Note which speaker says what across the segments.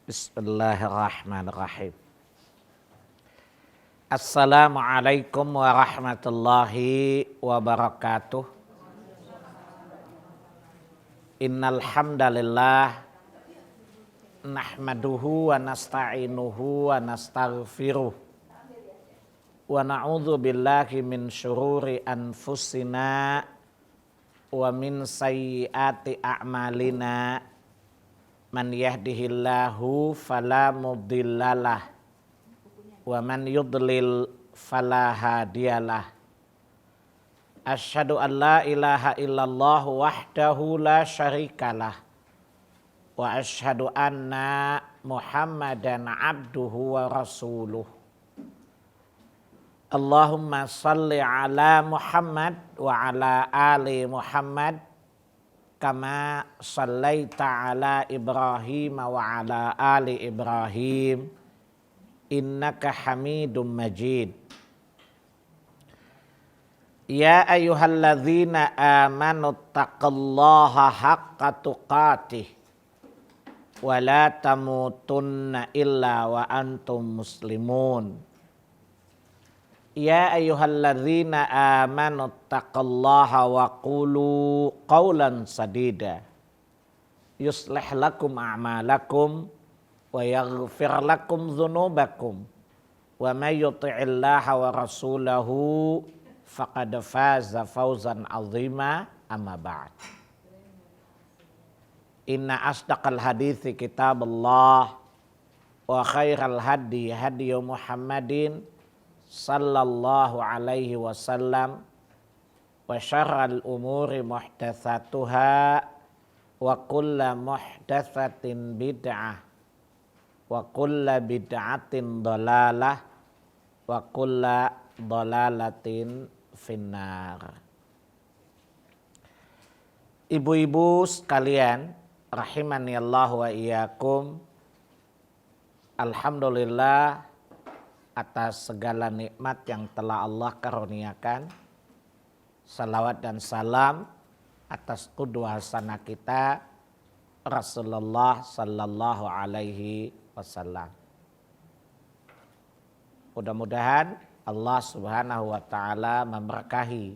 Speaker 1: Bismillahirrahmanirrahim. Assalamualaikum warahmatullahi wabarakatuh. Innal hamdalillah nahmaduhu wa nasta'inuhu wa nastaghfiruh wa na'udzu billahi min syururi anfusina wa min sayyiati a'malina. Man yahdihillahu fala mudhillalah wa man yudlil fala hadiyalah. Asyhadu an la ilaha illallah wahdahu la syarikalah wa asyhadu anna Muhammadan abduhu wa rasuluh. Allahumma salli ala Muhammad wa ala ali Muhammad kama sallaita ala Ibrahim wa ala ali Ibrahim innaka Hamidum Majid. Ya ayyuhalladzina amanu taqullaha haqqa tuqatih wa la tamutunna illa wa antum muslimun. Ya ayyuhalladzina amanu taqullaha wa qulu qawlan sadida yuslih lakum a'malakum wa yaghfir lakum dzunubakum wa may yuti'illaha wa rasulahu faqad faza fawzan 'azima amma ba'd. Inna asdaqal hadithi kitabullah wa khairal hadi hadiyu Muhammadin sallallahu alaihi wasallam wa syarral umuri muhdatsatuha wa kullu muhdatsatin bid'ah wa kullu bid'atin dhalalah wa kullu dhalalatin finnar. Ibu-ibu sekalian rahimani Allah wa iyyakum, alhamdulillah atas segala nikmat yang telah Allah karuniakan. Salawat dan salam atas qudwah hasanah kita Rasulullah sallallahu alaihi wasallam. Mudah-mudahan Allah subhanahu wa ta'ala memberkahi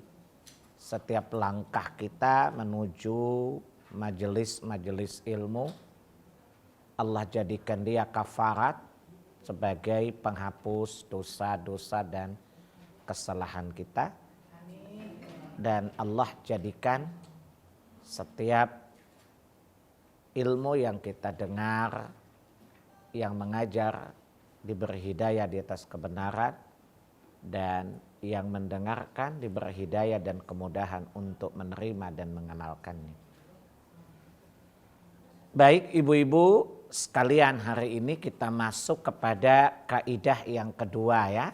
Speaker 1: setiap langkah kita menuju majelis-majelis ilmu. Allah jadikan dia kafarat sebagai penghapus dosa-dosa dan kesalahan kita. Dan Allah jadikan setiap ilmu yang kita dengar, yang mengajar, diberi hidayah di atas kebenaran, dan yang mendengarkan diberi hidayah dan kemudahan untuk menerima dan mengamalkannya. Baik ibu-ibu sekalian, hari ini kita masuk kepada kaidah yang kedua ya.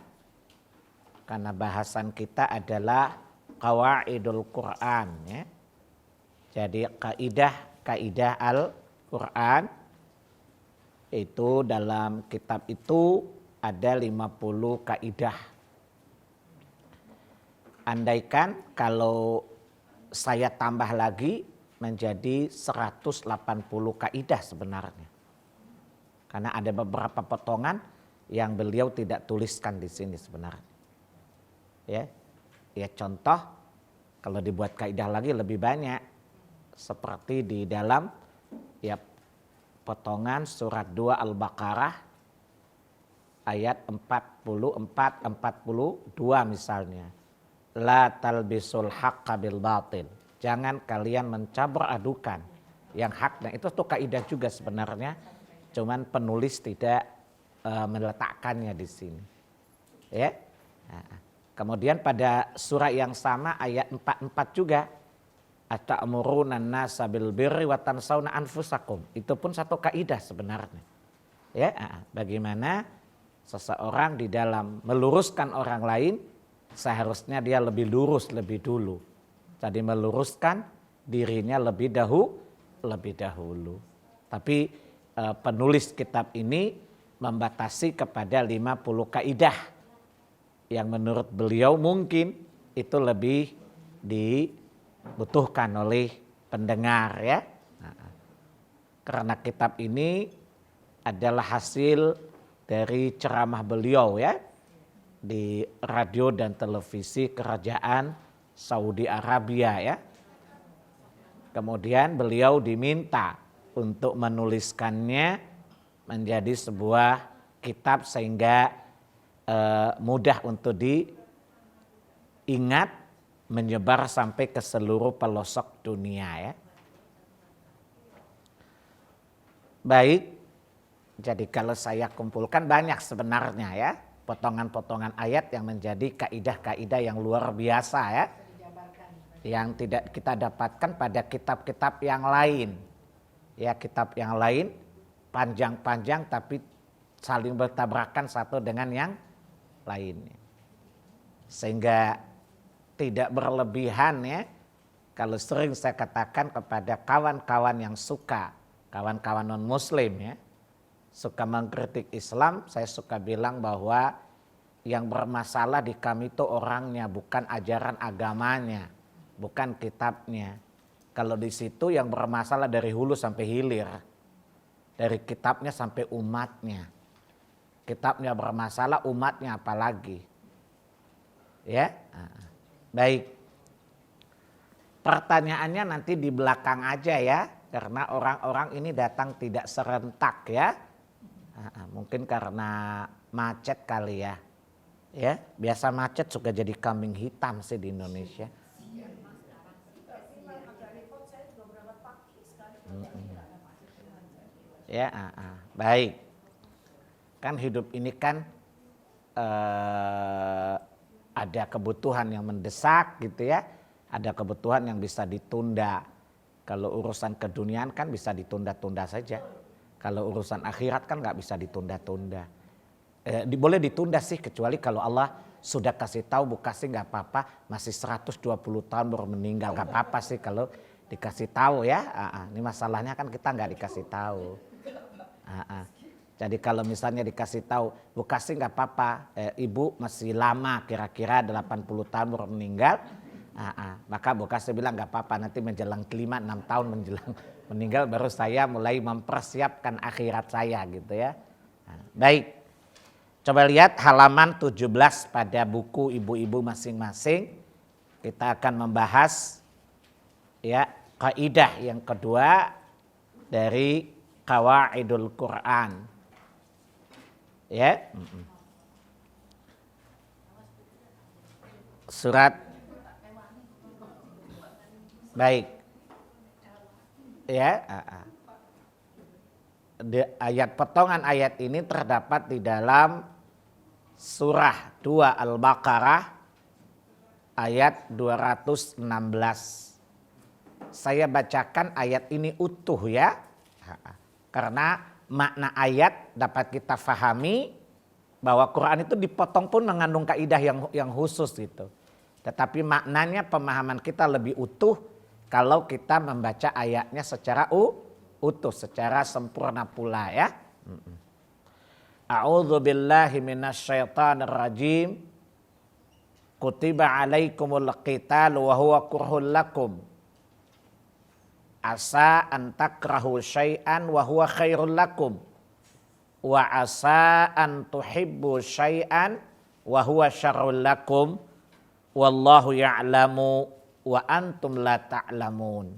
Speaker 1: Karena bahasan kita adalah qawaidul Quran ya. Jadi kaidah Al-Quran itu dalam kitab itu ada 50 kaidah. Andaikan kalau saya tambah lagi menjadi 180 kaidah sebenarnya. Karena ada beberapa potongan yang beliau tidak tuliskan di sini sebenarnya. Ya contoh kalau dibuat kaidah lagi lebih banyak, seperti di dalam ya potongan surat 2 Al-Baqarah ayat 44-42 misalnya. La talbisul haqqa bil batil. Jangan kalian mencabur adukan yang hak, dan itu tuh kaidah juga sebenarnya. Cuman penulis tidak meletakkannya di sini. Ya. Nah, kemudian pada surah yang sama ayat 44 juga, ata'muruna an-nasa bil birri wa tansawna anfusakum. Itu pun satu kaidah sebenarnya. Ya, bagaimana seseorang di dalam meluruskan orang lain seharusnya dia lebih lurus lebih dulu. Jadi meluruskan dirinya lebih dahulu. Tapi penulis kitab ini membatasi kepada 50 kaidah yang menurut beliau mungkin itu lebih dibutuhkan oleh pendengar ya. Karena kitab ini adalah hasil dari ceramah beliau ya di radio dan televisi kerajaan Saudi Arabia ya. Kemudian beliau diminta untuk menuliskannya menjadi sebuah kitab sehingga mudah untuk diingat, menyebar sampai ke seluruh pelosok dunia ya. Baik, jadi kalau saya kumpulkan banyak sebenarnya ya potongan-potongan ayat yang menjadi kaidah-kaidah yang luar biasa ya, yang tidak kita dapatkan pada kitab-kitab yang lain. Ya, kitab yang lain panjang-panjang tapi saling bertabrakan satu dengan yang lainnya. Sehingga tidak berlebihan ya. Kalau sering saya katakan kepada kawan-kawan yang suka, kawan-kawan non-muslim ya, suka mengkritik Islam, saya suka bilang bahwa yang bermasalah di kami itu orangnya, bukan ajaran agamanya, bukan kitabnya. Kalau di situ yang bermasalah dari hulu sampai hilir, dari kitabnya sampai umatnya. Kitabnya bermasalah, umatnya apalagi. Ya, baik. Pertanyaannya nanti di belakang aja ya, karena orang-orang ini datang tidak serentak ya. Mungkin karena macet kali ya. Ya, biasa macet suka jadi kambing hitam sih di Indonesia. Ya, baik. Kan hidup ini kan ada kebutuhan yang mendesak gitu ya, ada kebutuhan yang bisa ditunda. Kalau urusan keduniaan kan bisa ditunda-tunda saja. Kalau urusan akhirat kan nggak bisa ditunda-tunda. Boleh ditunda sih kecuali kalau Allah sudah kasih tahu, Bu kasih nggak apa-apa, masih 120 tahun baru meninggal nggak apa-apa sih kalau dikasih tahu ya. Ini masalahnya kan kita nggak dikasih tahu. Jadi kalau misalnya dikasih tahu, Bu kasih nggak apa-apa, ibu masih lama kira-kira 80 tahun baru meninggal, maka Bu kasih bilang nggak apa-apa, nanti menjelang 5-6 tahun menjelang meninggal baru saya mulai mempersiapkan akhirat saya gitu ya. Baik, coba lihat halaman 17 pada buku ibu-ibu masing-masing. Kita akan membahas ya kaidah yang kedua dari Qawaidul Quran. Ya, surat baik ya, ayat potongan ayat ini terdapat di dalam surah 2 Al-Baqarah ayat 216. Saya bacakan ayat ini utuh ya, karena makna ayat dapat kita fahami bahwa Quran itu dipotong pun mengandung kaidah yang khusus gitu. Tetapi maknanya pemahaman kita lebih utuh kalau kita membaca ayatnya secara utuh, secara sempurna pula ya. A'udzu billahi minasyaitonir rajim. Kutiba alaikumul qital wa huwa kurhul lakum. Asa an takrahu syai'an wa huwa khairul lakum wa asa an tuhibbu syai'an wa huwa syarrul lakum wallahu ya'lamu wa antum la ta'lamun.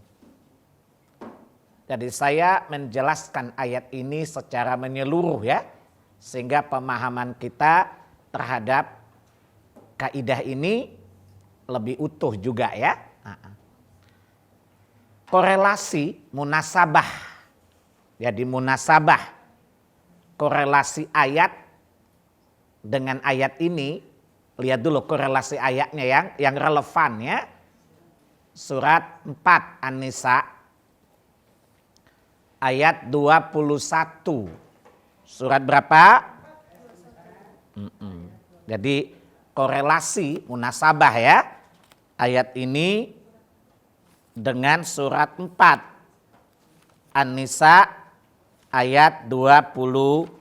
Speaker 1: Jadi saya menjelaskan ayat ini secara menyeluruh ya, sehingga pemahaman kita terhadap kaidah ini lebih utuh juga ya. Korelasi munasabah. Jadi munasabah, korelasi ayat dengan ayat ini, lihat dulu korelasi ayatnya yang relevan ya. Surat 4 An-Nisa ayat 21. Surat berapa? Jadi korelasi munasabah ya ayat ini dengan surat 4 An-Nisa ayat 21.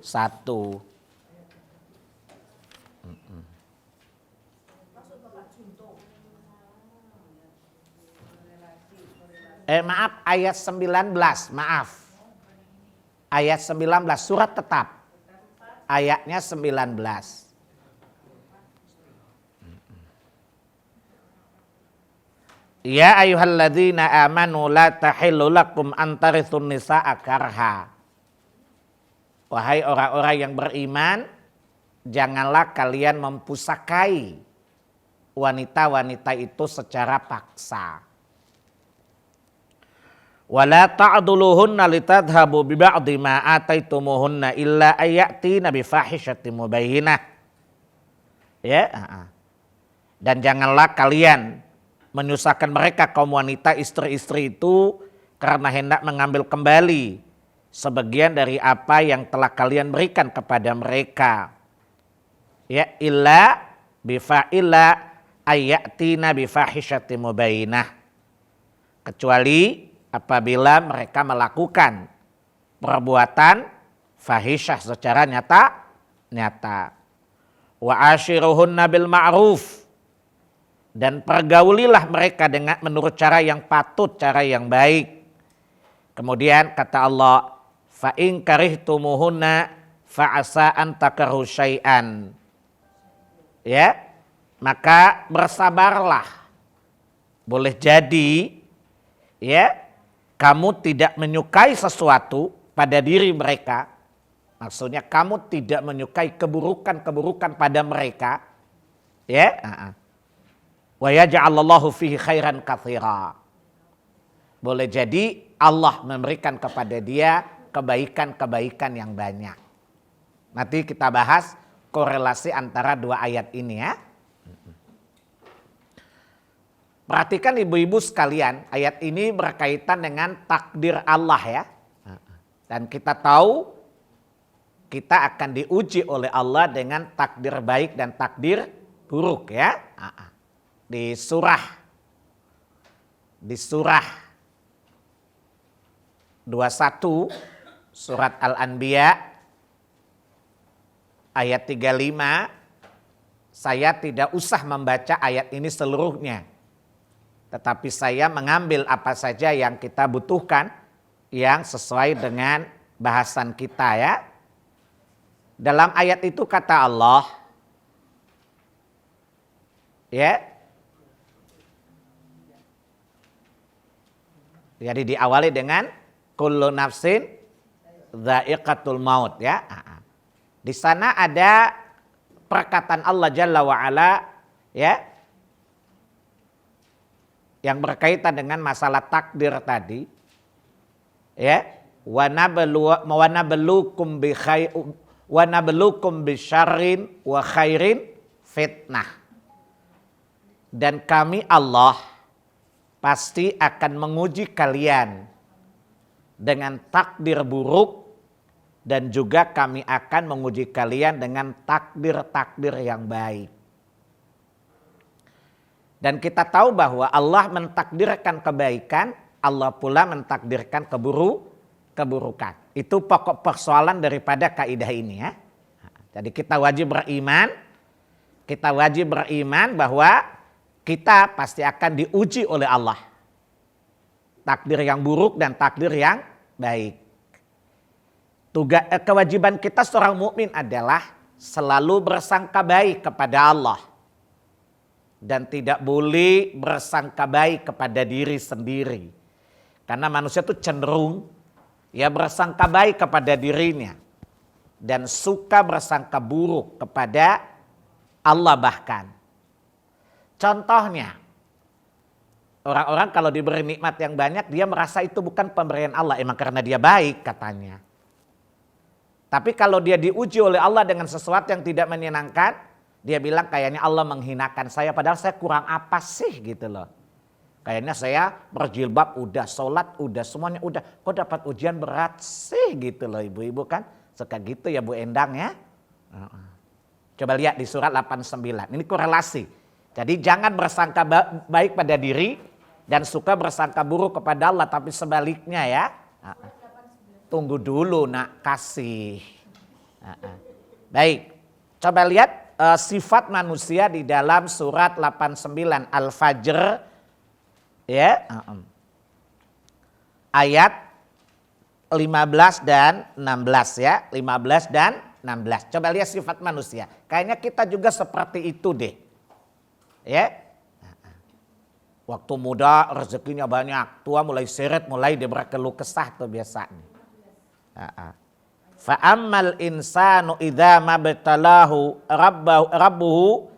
Speaker 1: Maaf, ayat 19, maaf. Ayat 19, surat tetap. Ayatnya 19. Ya ayyuhalladzina amanu la tahillu lakum an tarithun nisaa karha. Wahai orang-orang yang beriman, janganlah kalian mempusakai wanita-wanita itu secara paksa. Wala ta'duluhunna litadhhabu bi ba'di ma ataitumuhunna illa ayatina bi fahishatin mubayyinah. Ya, dan janganlah kalian menyusahkan mereka kaum wanita istri-istri itu karena hendak mengambil kembali sebagian dari apa yang telah kalian berikan kepada mereka. Ya, illa ayatina bi fahishatin mubayyinah. Kecuali apabila mereka melakukan perbuatan fahisyah secara nyata. Wa ashiruhunna bil ma'ruf, dan pergaulilah mereka dengan menurut cara yang patut, cara yang baik. Kemudian kata Allah, fa in karihtumuhunna fa asa an takrahu syai'an. Ya, maka bersabarlah. Boleh jadi ya, kamu tidak menyukai sesuatu pada diri mereka, maksudnya kamu tidak menyukai keburukan-keburukan pada mereka, ya. Wa yaj'alallahu fihi khairan katsira. Boleh jadi Allah memberikan kepada dia kebaikan-kebaikan yang banyak. Nanti kita bahas korelasi antara dua ayat ini ya. Perhatikan ibu-ibu sekalian, ayat ini berkaitan dengan takdir Allah ya. Dan kita tahu kita akan diuji oleh Allah dengan takdir baik dan takdir buruk ya. Di surah 21 surat Al-Anbiya ayat 35, saya tidak usah membaca ayat ini seluruhnya. Tetapi saya mengambil apa saja yang kita butuhkan yang sesuai dengan bahasan kita ya. Dalam ayat itu kata Allah ya. Jadi diawali dengan kullu nafsin dha'iqatul maut ya. Di sana ada perkataan Allah Jalla wa Ala ya, yang berkaitan dengan masalah takdir tadi ya, wa nabluukum bisyarrin wa khairin fitnah, dan kami Allah pasti akan menguji kalian dengan takdir buruk, dan juga kami akan menguji kalian dengan takdir-takdir yang baik. Dan kita tahu bahwa Allah mentakdirkan kebaikan, Allah pula mentakdirkan keburukan. Itu pokok persoalan daripada kaidah ini ya. Jadi kita wajib beriman bahwa kita pasti akan diuji oleh Allah. Takdir yang buruk dan takdir yang baik. Kewajiban kita seorang mukmin adalah selalu bersangka baik kepada Allah. Dan tidak boleh bersangka baik kepada diri sendiri. Karena manusia itu cenderung ya bersangka baik kepada dirinya. Dan suka bersangka buruk kepada Allah bahkan. Contohnya, orang-orang kalau diberi nikmat yang banyak, dia merasa itu bukan pemberian Allah. Emang karena dia baik katanya. Tapi kalau dia diuji oleh Allah dengan sesuatu yang tidak menyenangkan, dia bilang kayaknya Allah menghinakan saya, padahal saya kurang apa sih gitu loh. Kayaknya saya berjilbab udah, sholat udah, semuanya udah. Kok dapat ujian berat sih gitu loh ibu-ibu kan. Suka gitu ya Bu Endang ya. Coba lihat di surat 89, ini korelasi. Jadi jangan bersangka baik pada diri dan suka bersangka buruk kepada Allah, tapi sebaliknya ya. Tunggu dulu nak, kasih. Baik, coba lihat sifat manusia di dalam surat 89 Al-Fajr ya, ayat 15 dan 16 ya. 15 dan 16. Coba lihat sifat manusia. Kayaknya kita juga seperti itu deh. Ya. Waktu muda rezekinya banyak. Tua mulai seret, mulai dia berkeluh kesah tuh biasanya. Fa'ammal insanu idza mabtalahu rabbuhu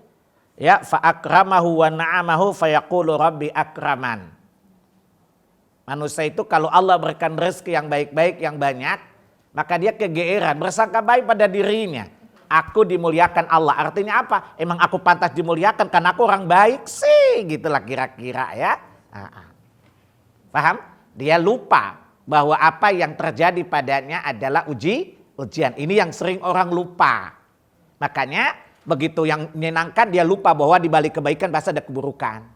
Speaker 1: ya fa'akramahu wa na'amahu fayaqulu rabbi akraman. Manusia itu kalau Allah berikan rezeki yang baik-baik, yang banyak, maka dia kegeeran, bersangka baik pada dirinya. Aku dimuliakan Allah. Artinya apa? Emang aku pantas dimuliakan karena aku orang baik sih, gitulah kira-kira ya. Paham? Dia lupa bahwa apa yang terjadi padanya adalah ujian. Ini yang sering orang lupa. Makanya begitu yang menyenangkan dia lupa bahwa di balik kebaikan pasti ada keburukan.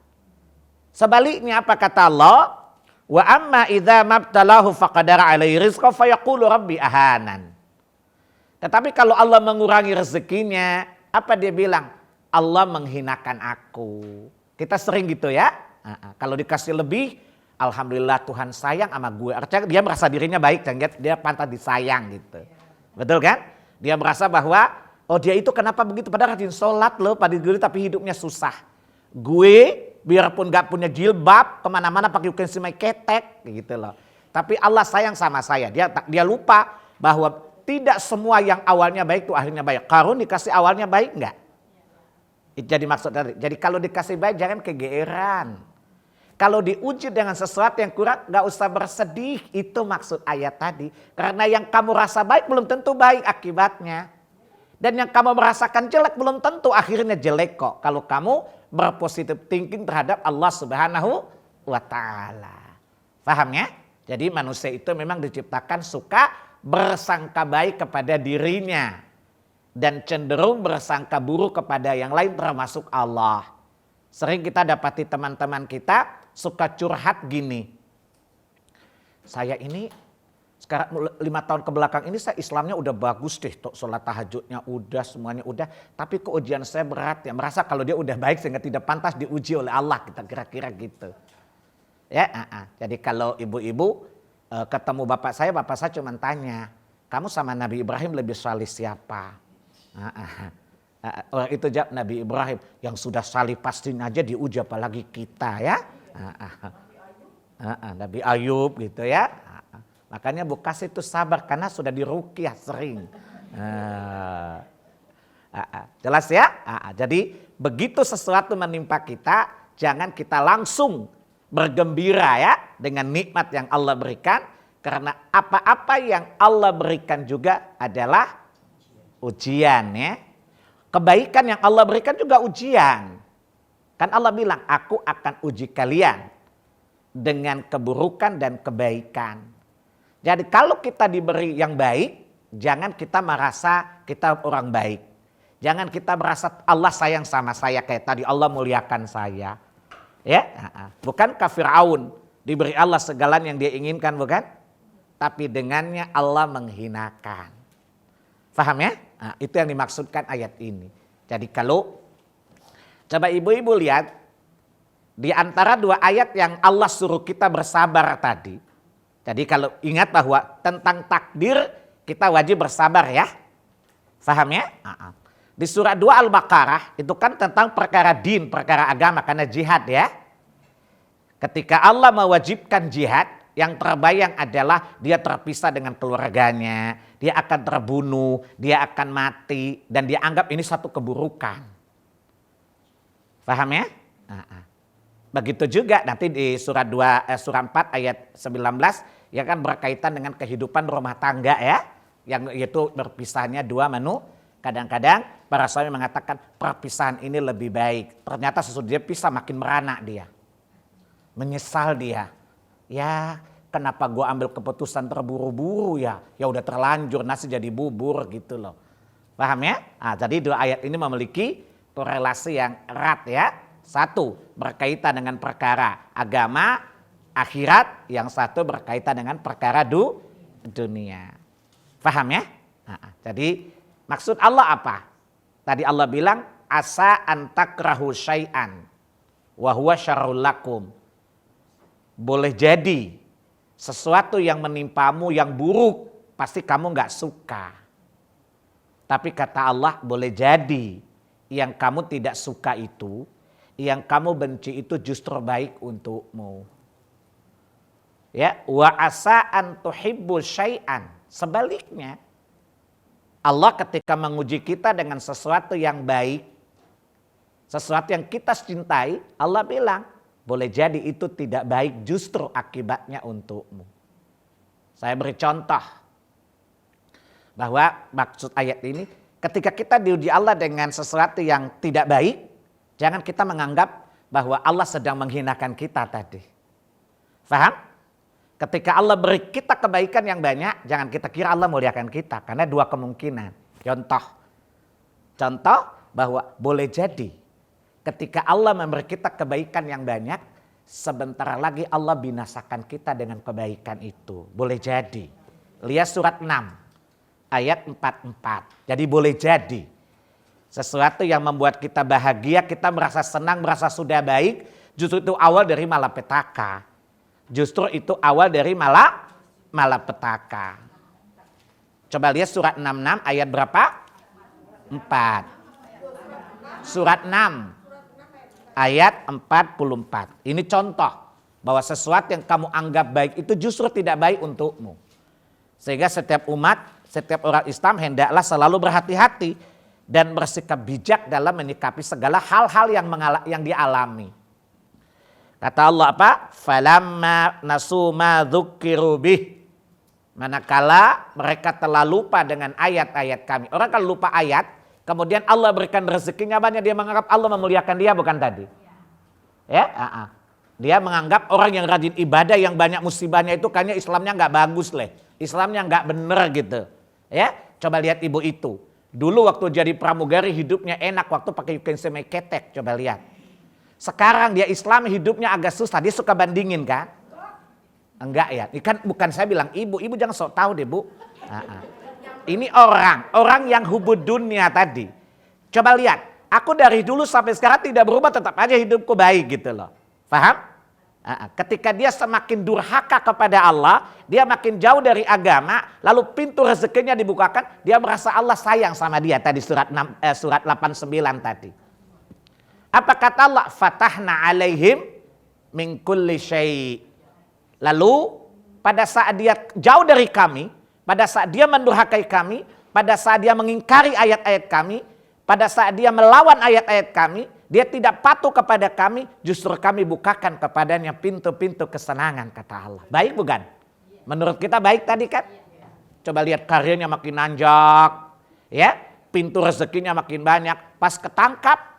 Speaker 1: Sebaliknya apa kata Allah? Wa amma idza mabtalahu faqadara alaihi rizqa fayaqulu rabbi ahanan. Tetapi kalau Allah mengurangi rezekinya, apa dia bilang? Allah menghinakan aku. Kita sering gitu ya. Kalau dikasih lebih, alhamdulillah Tuhan sayang sama gue. Artinya dia merasa dirinya baik dan dia pantas disayang gitu. Betul kan? Dia merasa bahwa oh dia itu kenapa begitu? Padahal rajin sholat loh, pada diri tapi hidupnya susah. Gue biarpun gak punya jilbab, kemana-mana pakai ukin simai ketek gitu loh. Tapi Allah sayang sama saya. Dia lupa bahwa tidak semua yang awalnya baik itu akhirnya baik. Karun dikasih awalnya baik enggak? Itu jadi maksud tadi. Jadi kalau dikasih baik jangan kegeeran. Kalau diuji dengan sesuatu yang kurang enggak usah bersedih. Itu maksud ayat tadi. Karena yang kamu rasa baik belum tentu baik akibatnya. Dan yang kamu merasakan jelek belum tentu akhirnya jelek kok. Kalau kamu berpositif thinking terhadap Allah Subhanahu wa Ta'ala. Paham ya? Jadi manusia itu memang diciptakan suka bersangka baik kepada dirinya. Dan cenderung bersangka buruk kepada yang lain termasuk Allah. Sering kita dapati teman-teman kita suka curhat gini. Saya ini sekarang 5 tahun ke belakang ini saya Islamnya udah bagus deh. Sholat tahajudnya udah, semuanya udah. Tapi keujian saya berat ya. Merasa kalau dia udah baik sehingga tidak pantas diuji oleh Allah. Kita kira-kira gitu. Ya, Jadi kalau ibu-ibu ketemu bapak saya cuma tanya. Kamu sama Nabi Ibrahim lebih salih siapa? Orang itu jawab Nabi Ibrahim. Yang sudah salih pastinya aja diuji apalagi kita ya. Nabi Ayub gitu ya. Makanya Bu Kas itu sabar karena sudah diruqyah sering. Jelas ya? Jadi begitu sesuatu menimpa kita, jangan kita langsung bergembira ya dengan nikmat yang Allah berikan. Karena apa-apa yang Allah berikan juga adalah ujian ya. Kebaikan yang Allah berikan juga ujian. Kan Allah bilang, aku akan uji kalian dengan keburukan dan kebaikan. Jadi kalau kita diberi yang baik, jangan kita merasa kita orang baik. Jangan kita merasa Allah sayang sama saya kayak tadi Allah muliakan saya. Ya, bukankah Fir'aun diberi Allah segala yang dia inginkan bukan? Tapi dengannya Allah menghinakan. Paham ya? Itu yang dimaksudkan ayat ini. Jadi kalau coba ibu-ibu lihat di antara 2 ayat yang Allah suruh kita bersabar tadi. Jadi kalau ingat bahwa tentang takdir kita wajib bersabar ya. Paham ya? Di surah 2 Al-Baqarah itu kan tentang perkara din, perkara agama karena jihad ya. Ketika Allah mewajibkan jihad, yang terbayang adalah dia terpisah dengan keluarganya, dia akan terbunuh, dia akan mati dan dia anggap ini satu keburukan. Paham ya? Begitu juga nanti di surah 4 ayat 19 ya kan berkaitan dengan kehidupan rumah tangga ya. Yang itu berpisahnya 2 menu. Kadang-kadang para suami mengatakan perpisahan ini lebih baik. Ternyata sesudah dia pisah makin merana dia. Menyesal dia. Ya kenapa gue ambil keputusan terburu-buru ya. Ya udah terlanjur nasi jadi bubur gitu loh. Paham ya? Jadi 2 ayat ini memiliki korelasi yang erat ya. 1 berkaitan dengan perkara agama, akhirat. Yang 1 berkaitan dengan perkara dunia. Paham ya? Jadi maksud Allah apa? Tadi Allah bilang asa antakrahu syai'an wa huwa syarrul lakum. Boleh jadi Sesuatu yang menimpamu yang buruk, pasti kamu nggak suka. Tapi kata Allah, boleh jadi yang kamu tidak suka itu, yang kamu benci itu justru baik untukmu. Ya, wa asa an tuhibbu syai'an. Sebaliknya, Allah ketika menguji kita dengan sesuatu yang baik, sesuatu yang kita cintai, Allah bilang, boleh jadi itu tidak baik justru akibatnya untukmu. Saya beri contoh bahwa maksud ayat ini, ketika kita diuji Allah dengan sesuatu yang tidak baik, jangan kita menganggap bahwa Allah sedang menghinakan kita tadi. Faham? Ketika Allah beri kita kebaikan yang banyak, jangan kita kira Allah muliakan kita. Karena dua kemungkinan. Contoh bahwa boleh jadi ketika Allah memberi kita kebaikan yang banyak, sebentar lagi Allah binasakan kita dengan kebaikan itu. Boleh jadi. Lihat surat 6 ayat 44. Jadi boleh jadi. Sesuatu yang membuat kita bahagia, kita merasa senang, merasa sudah baik, justru itu awal dari malapetaka. Justru itu awal dari malapetaka. Coba lihat surat 66 ayat berapa? 4. Surat 6 ayat 44. Ini contoh bahwa sesuatu yang kamu anggap baik itu justru tidak baik untukmu. Sehingga setiap umat, setiap orang Islam hendaklah selalu berhati-hati dan bersikap bijak dalam menyikapi segala hal-hal yang dialami. Kata Allah apa? Falamma nasu ma dzukiru bih. Manakala mereka telah lupa dengan ayat-ayat kami. Orang kalau lupa ayat, kemudian Allah berikan rezekinya banyak, dia menganggap Allah memuliakan dia, bukan tadi? Ya, dia menganggap orang yang rajin ibadah yang banyak musibahnya itu kayaknya Islamnya nggak bagus Islamnya nggak bener gitu. Ya, coba lihat ibu itu. Dulu waktu jadi pramugari hidupnya enak waktu pakai yuken semai ketek, coba lihat. Sekarang dia Islam hidupnya agak susah, dia suka bandingin kan? Enggak ya, ini kan bukan saya bilang ibu jangan sok tahu deh bu. Ini orang yang hubud dunia tadi. Coba lihat, aku dari dulu sampai sekarang tidak berubah, tetap aja hidupku baik gitu loh. Paham? Ketika dia semakin durhaka kepada Allah, dia makin jauh dari agama, lalu pintu rezekinya dibukakan, dia merasa Allah sayang sama dia tadi surat 89 tadi. Apa kata Allah? Fatahna alaihim min kulli syai'. Lalu pada saat dia jauh dari kami, pada saat dia mendurhakai kami, pada saat dia mengingkari ayat-ayat kami, pada saat dia melawan ayat-ayat kami, dia tidak patuh kepada kami, justru kami bukakan kepadanya pintu-pintu kesenangan, kata Allah. Baik bukan? Menurut kita baik tadi kan? Coba lihat karirnya makin nanjak, ya, pintu rezekinya makin banyak, pas ketangkap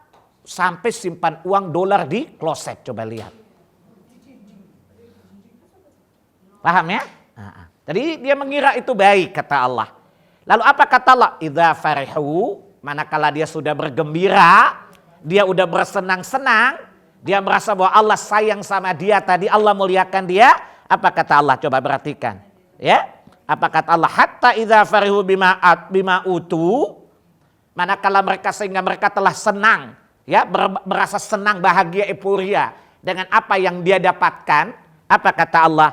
Speaker 1: sampai simpan uang dolar di kloset, coba lihat. Paham ya? Jadi dia mengira itu baik, kata Allah. Lalu apa kata Allah? Idza farihu, manakala dia sudah bergembira, dia udah bersenang-senang, dia merasa bahwa Allah sayang sama dia tadi, Allah muliakan dia, apa kata Allah? Coba perhatikan. Ya? Apa kata Allah? Hatta idza farihu bima utu, manakala mereka sehingga mereka telah senang, ya, merasa senang, bahagia, euforia dengan apa yang dia dapatkan, apa kata Allah?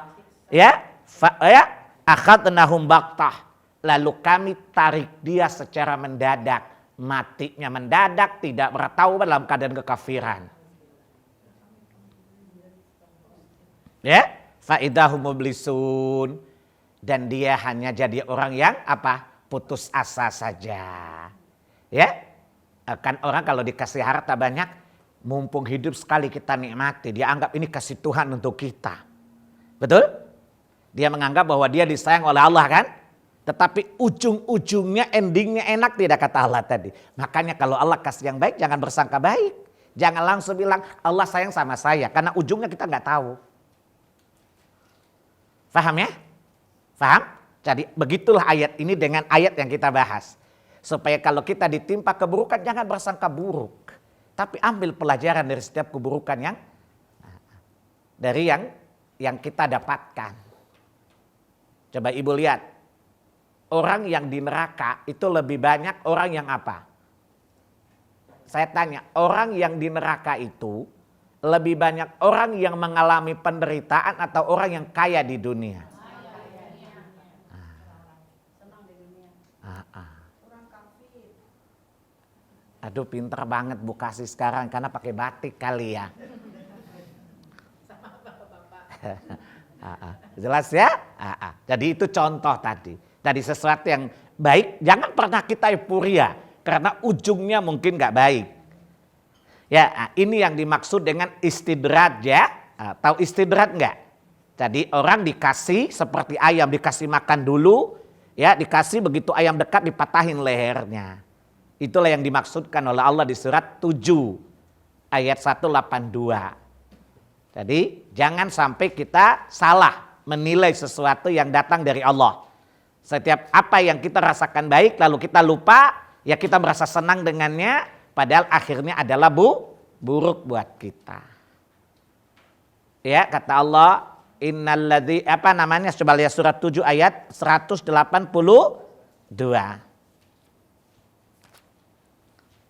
Speaker 1: Ya, akhadnahum baktah, lalu kami tarik dia secara mendadak, matinya mendadak, tidak bertaubat dalam keadaan kekafiran. Ya, faidahum mublisun, dan dia hanya jadi orang yang apa? Putus asa saja. Ya, kan orang kalau dikasih harta banyak, mumpung hidup sekali kita nikmati, dia anggap ini kasih Tuhan untuk kita. Betul? Dia menganggap bahwa dia disayang oleh Allah kan? Tetapi ujung-ujungnya endingnya enak, tidak kata Allah tadi. Makanya kalau Allah kasih yang baik jangan bersangka baik. Jangan langsung bilang Allah sayang sama saya. Karena ujungnya kita nggak tahu. Paham ya? Paham? Jadi begitulah ayat ini dengan ayat yang kita bahas. Supaya kalau kita ditimpa keburukan jangan bersangka buruk. Tapi ambil pelajaran dari setiap keburukan dari yang kita dapatkan. Coba ibu lihat, orang yang di neraka itu lebih banyak orang yang apa? Saya tanya, orang yang di neraka itu Lebih banyak orang yang mengalami penderitaan atau orang yang kaya di dunia? Aduh, pinter banget Bu Kasih sekarang karena pakai batik kali ya. Jelas ya? Jadi itu contoh tadi. Dari sesuatu yang baik jangan pernah kita euforia karena ujungnya mungkin gak baik. Ya, ini yang dimaksud dengan istidraj ya. Tahu istidraj enggak? Jadi orang dikasih seperti ayam dikasih makan dulu, ya dikasih begitu ayam dekat dipatahin lehernya. Itulah yang dimaksudkan oleh Allah di surat 7 ayat 182. Jadi jangan sampai kita salah menilai sesuatu yang datang dari Allah. Setiap apa yang kita rasakan baik lalu kita lupa, ya kita merasa senang dengannya, padahal akhirnya adalah buruk buat kita. Ya kata Allah, innalladzi coba lihat surat 7 ayat 182.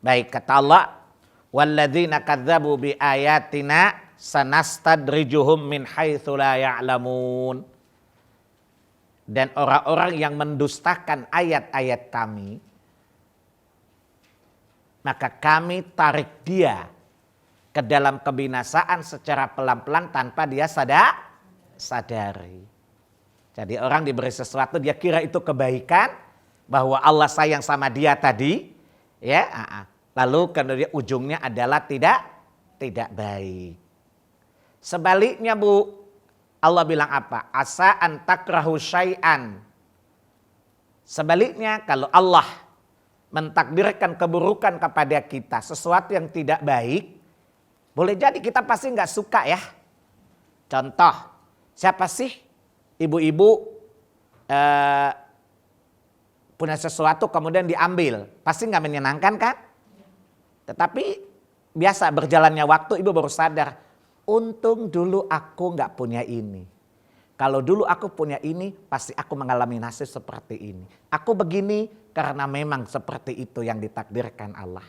Speaker 1: Baik kata Allah, walladzina kadzdzabu biayatina sanastadrijuhum min haitsu la ya'lamun. Dan orang-orang yang mendustakan ayat-ayat kami, maka kami tarik dia ke dalam kebinasaan secara pelan-pelan tanpa dia sadari. Jadi orang diberi sesuatu dia kira itu kebaikan, bahwa Allah sayang sama dia tadi, ya. Lalu kemudian ujungnya adalah tidak baik. Sebaliknya Bu, Allah bilang apa? Asa an takrahu syai'an. Sebaliknya kalau Allah mentakdirkan keburukan kepada kita, sesuatu yang tidak baik, boleh jadi kita pasti nggak suka ya. Contoh, siapa sih ibu-ibu punya sesuatu kemudian diambil, pasti nggak menyenangkan kan? Tetapi biasa berjalannya waktu ibu baru sadar, untung dulu aku nggak punya ini. Kalau dulu aku punya ini, pasti aku mengalami nasib seperti ini. Aku begini karena memang seperti itu yang ditakdirkan Allah.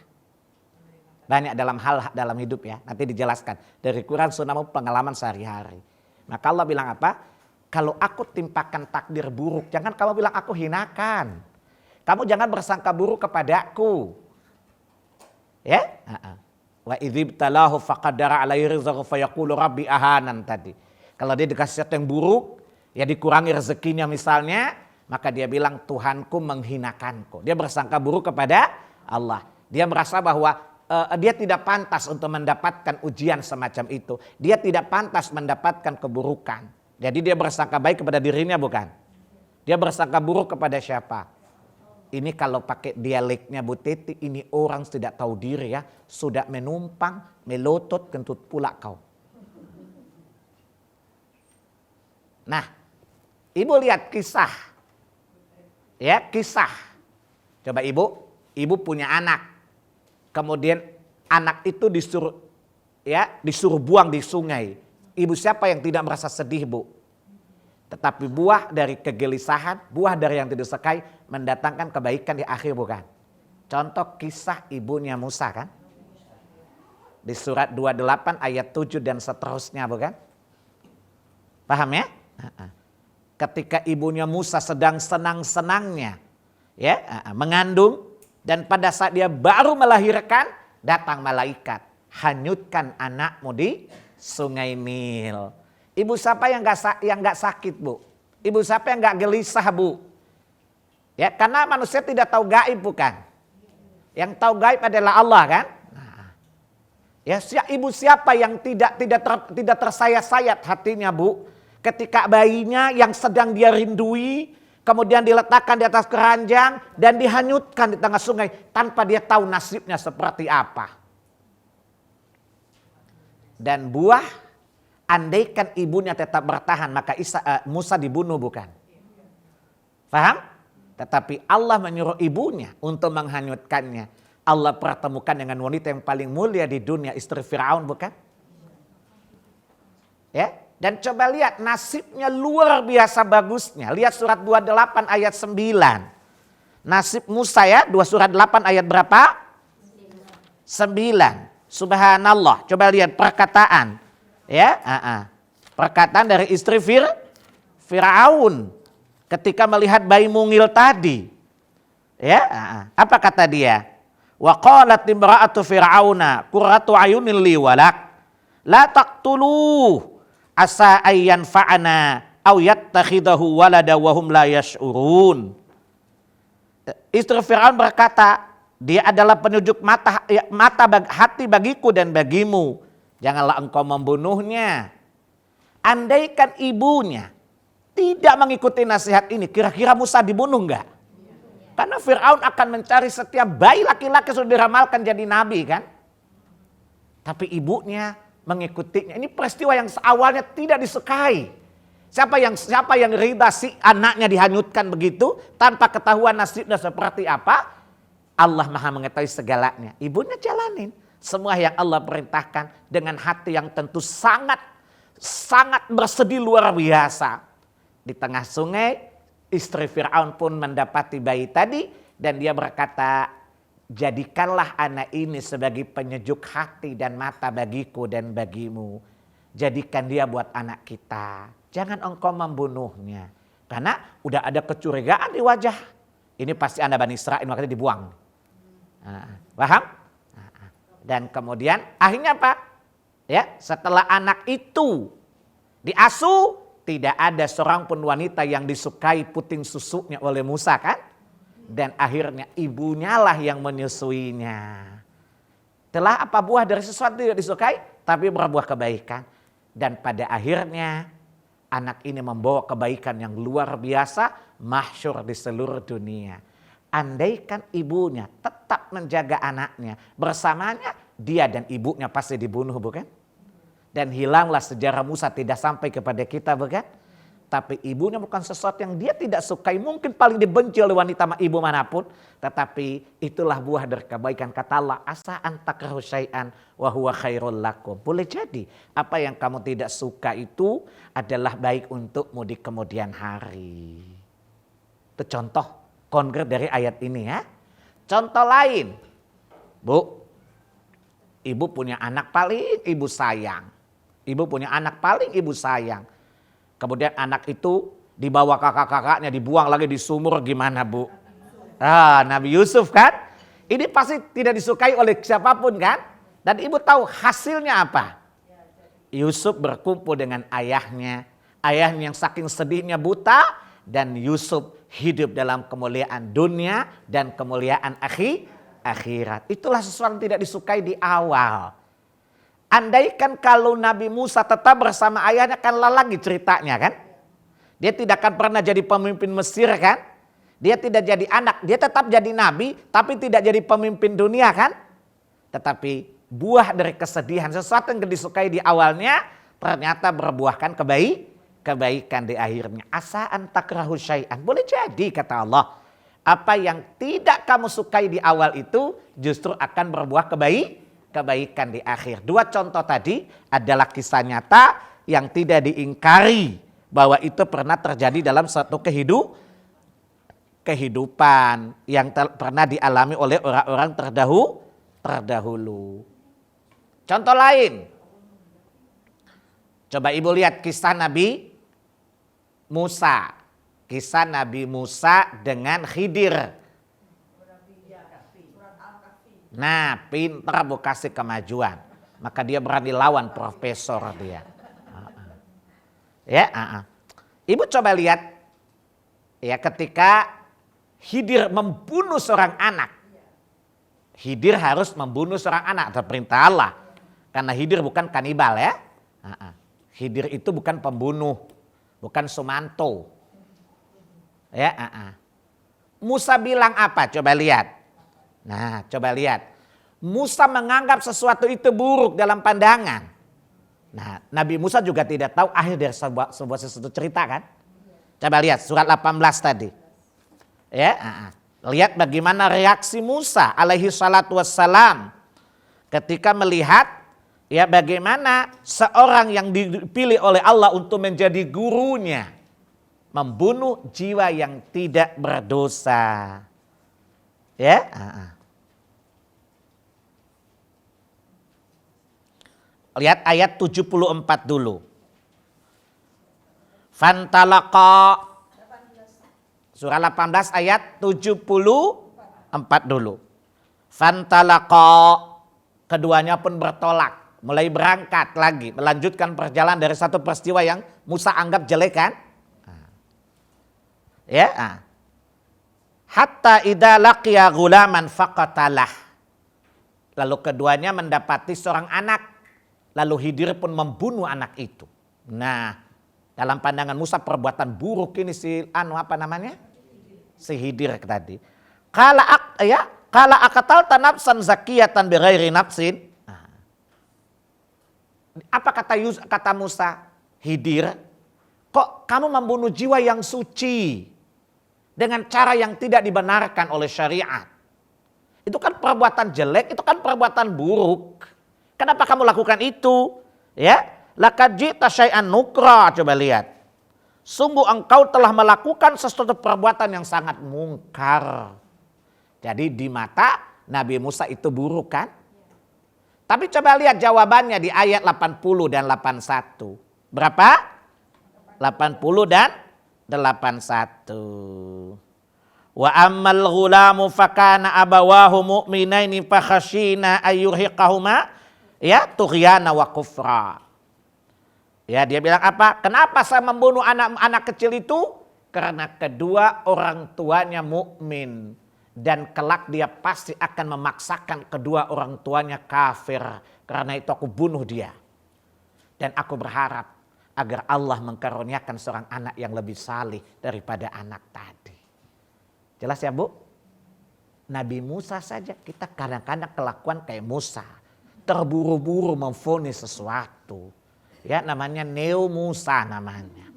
Speaker 1: Banyak dalam hidup ya, nanti dijelaskan. Dari Quran Sunnah pengalaman sehari-hari. Maka Allah bilang apa? Kalau aku timpakan takdir buruk, jangan kamu bilang aku hinakan. Kamu jangan bersangka buruk kepadaku. Ya? Wa idzibtalahu faqadara alaihi rizqahu fayaqulu rabbi ahanan tadi. Kalau dia dikasih sesuatu yang buruk, ya dikurangi rezekinya misalnya, maka dia bilang Tuhanku menghinakanku. Dia bersangka buruk kepada Allah. Dia merasa bahwa dia tidak pantas untuk mendapatkan ujian semacam itu. Dia tidak pantas mendapatkan keburukan. Jadi dia bersangka baik kepada dirinya bukan? Dia bersangka buruk kepada siapa? Ini kalau pakai dialeknya Bu Titi, ini orang tidak tahu diri ya. Sudah menumpang, melotot, kentut pula kau. Nah, ibu lihat kisah. Ya, kisah. Coba ibu punya anak. Kemudian anak itu disuruh buang di sungai. Ibu siapa yang tidak merasa sedih Bu? Tetapi buah dari kegelisahan, buah dari yang tidak disukai mendatangkan kebaikan di akhir bukan? Contoh kisah ibunya Musa kan? Di surat 28 ayat 7 dan seterusnya bukan? Paham ya? Ketika ibunya Musa sedang senang-senangnya ya, mengandung, dan pada saat dia baru melahirkan datang malaikat, hanyutkan anakmu di sungai Nil. Ibu siapa yang nggak sakit Bu? Ibu siapa yang nggak gelisah Bu? Ya karena manusia tidak tahu gaib bukan? Yang tahu gaib adalah Allah kan? Ya ibu siapa yang tidak tersayat-sayat hatinya Bu? Ketika bayinya yang sedang dia rindui, kemudian diletakkan di atas keranjang dan dihanyutkan di tengah sungai tanpa dia tahu nasibnya seperti apa. Dan buah, andaikan ibunya tetap bertahan maka Musa dibunuh bukan? Paham? Tetapi Allah menyuruh ibunya untuk menghanyutkannya. Allah pertemukan dengan wanita yang paling mulia di dunia, istri Firaun bukan? Ya, dan coba lihat nasibnya luar biasa bagusnya. Lihat surat 28 ayat 9. Nasib Musa ya, surat 8 ayat berapa? 9. Subhanallah. Coba lihat perkataan. Ya, perkataan dari istri Firaun ketika melihat bayi mungil tadi. Ya, apa kata dia? Wa qalat imra'atu fir'auna qurratu ayunin li walak la taqtuluh asa ayyan fa'ana aw yattakhidahu walada wa hum la yash'urun. Istri Firaun berkata, dia adalah penunjuk hati bagiku dan bagimu. Janganlah engkau membunuhnya. Andaikan ibunya tidak mengikuti nasihat ini, kira-kira Musa dibunuh enggak? Karena Firaun akan mencari setiap bayi laki-laki sudah diramalkan jadi nabi kan. Tapi ibunya mengikutinya. Ini peristiwa yang awalnya tidak disukai. Siapa yang rida si anaknya dihanyutkan begitu tanpa ketahuan nasibnya seperti apa? Allah Maha mengetahui segalanya. Ibunya jalanin semua yang Allah perintahkan dengan hati yang tentu sangat bersedih luar biasa. Di tengah sungai, istri Firaun pun mendapati bayi tadi dan dia berkata, jadikanlah anak ini sebagai penyejuk hati dan mata bagiku dan bagimu. Jadikan dia buat anak kita. Jangan engkau membunuhnya. Karena udah ada kecurigaan di wajah. Ini pasti anak Bani Israel, makanya dibuang. Paham? Dan kemudian akhirnya apa? Ya, setelah anak itu diasuh, tidak ada seorang pun wanita yang disukai puting susunya oleh Musa kan? Dan akhirnya ibunya lah yang menyusuinya. Telah apa buah dari sesuatu yang disukai, tapi berbuah kebaikan. Dan pada akhirnya anak ini membawa kebaikan yang luar biasa, masyhur di seluruh dunia. Andaikan ibunya tetap menjaga anaknya, bersamanya dia dan ibunya pasti dibunuh bukan? Dan hilanglah sejarah Musa tidak sampai kepada kita bukan? Tapi ibunya bukan sesuatu yang dia tidak sukai. Mungkin paling dibenci oleh wanita ibu manapun. Tetapi itulah buah dari kebaikan. Kata Allah, asa an takrahu syai'an wa huwa khairul lakum. Boleh jadi apa yang kamu tidak suka itu adalah baik untukmu di kemudian hari. Itu contoh konkret dari ayat ini ya. Contoh lain. Bu, ibu punya anak paling ibu sayang. Ibu punya anak paling ibu sayang. Kemudian anak itu dibawa kakak-kakaknya, dibuang lagi di sumur, gimana bu? Nabi Yusuf kan? Ini pasti tidak disukai oleh siapapun kan? Dan ibu tahu hasilnya apa? Yusuf berkumpul dengan ayahnya. Ayahnya yang saking sedihnya buta. Dan Yusuf hidup dalam kemuliaan dunia dan kemuliaan akhirat. Itulah sesuatu yang tidak disukai di awal. Andaikan kalau Nabi Musa tetap bersama ayahnya kan lagi ceritanya kan. Dia tidak akan pernah jadi pemimpin Mesir kan. Dia tidak jadi anak, dia tetap jadi nabi tapi tidak jadi pemimpin dunia kan. Tetapi buah dari kesedihan, sesuatu yang disukai di awalnya ternyata berbuahkan kebaikan di akhirnya. Asa'an takrahu syai'an. Boleh jadi kata Allah. Apa yang tidak kamu sukai di awal itu justru akan berbuah kebaikan di akhir. Dua contoh tadi adalah kisah nyata yang tidak diingkari bahwa itu pernah terjadi dalam suatu kehidupan yang pernah dialami oleh orang-orang terdahulu. Contoh lain. Coba ibu lihat kisah Nabi Musa. Kisah Nabi Musa dengan Khidir. Nah, pintar bu kasih kemajuan. Maka dia berani lawan profesor dia. Ya, Ibu coba lihat ya ketika Khidir membunuh seorang anak. Khidir harus membunuh seorang anak, atas perintah Allah. Karena Khidir bukan kanibal ya. Khidir itu bukan pembunuh, bukan Sumanto. Ya, Musa bilang apa? Coba lihat. Nah, coba lihat. Musa menganggap sesuatu itu buruk dalam pandangan. Nah, Nabi Musa juga tidak tahu akhir dari sebuah sesuatu cerita kan? Coba lihat surat 18 tadi. Ya, lihat bagaimana reaksi Musa alaihi salatu wassalam ketika melihat ya bagaimana seorang yang dipilih oleh Allah untuk menjadi gurunya membunuh jiwa yang tidak berdosa. Ya, Lihat ayat 74 dulu. Fantalaqa. Surah 18 ayat 74 dulu. Fantalaqa. Keduanya pun bertolak. Mulai berangkat lagi. Melanjutkan perjalanan dari satu peristiwa yang Musa anggap jelek kan. Ya. Hatta idza laqiya ghulaman faqatalah. Lalu keduanya mendapati seorang anak. Lalu Khidir pun membunuh anak itu. Nah, dalam pandangan Musa perbuatan buruk ini si si Khidir tadi. Qala aqatalta nafsan zakiyatan bighairi nafsin. Nah, apa kata Musa? Khidir, kok kamu membunuh jiwa yang suci dengan cara yang tidak dibenarkan oleh syariat? Itu kan perbuatan jelek, itu kan perbuatan buruk. Kenapa kamu lakukan itu? Ya, laqad ji'ta syai'an nukra. Coba lihat. Sungguh engkau telah melakukan sesuatu perbuatan yang sangat mungkar. Jadi di mata Nabi Musa itu buruk kan? Tapi coba lihat jawabannya di ayat 80 dan 81. Berapa? 80 dan 81. Wa ammal ghulamu fakana abawahu mu'minaini fakhashina ayyurhiqahuma ya tughyana wa kufra. Ya, dia bilang apa? Kenapa saya membunuh anak kecil itu? Karena kedua orang tuanya mukmin dan kelak dia pasti akan memaksakan kedua orang tuanya kafir. Karena itu aku bunuh dia. Dan aku berharap agar Allah mengkaruniakan seorang anak yang lebih salih daripada anak tadi. Jelas ya Bu? Nabi Musa saja kita kadang-kadang kelakuan kayak Musa. Terburu-buru memvonis sesuatu. Ya namanya Neo Musa namanya.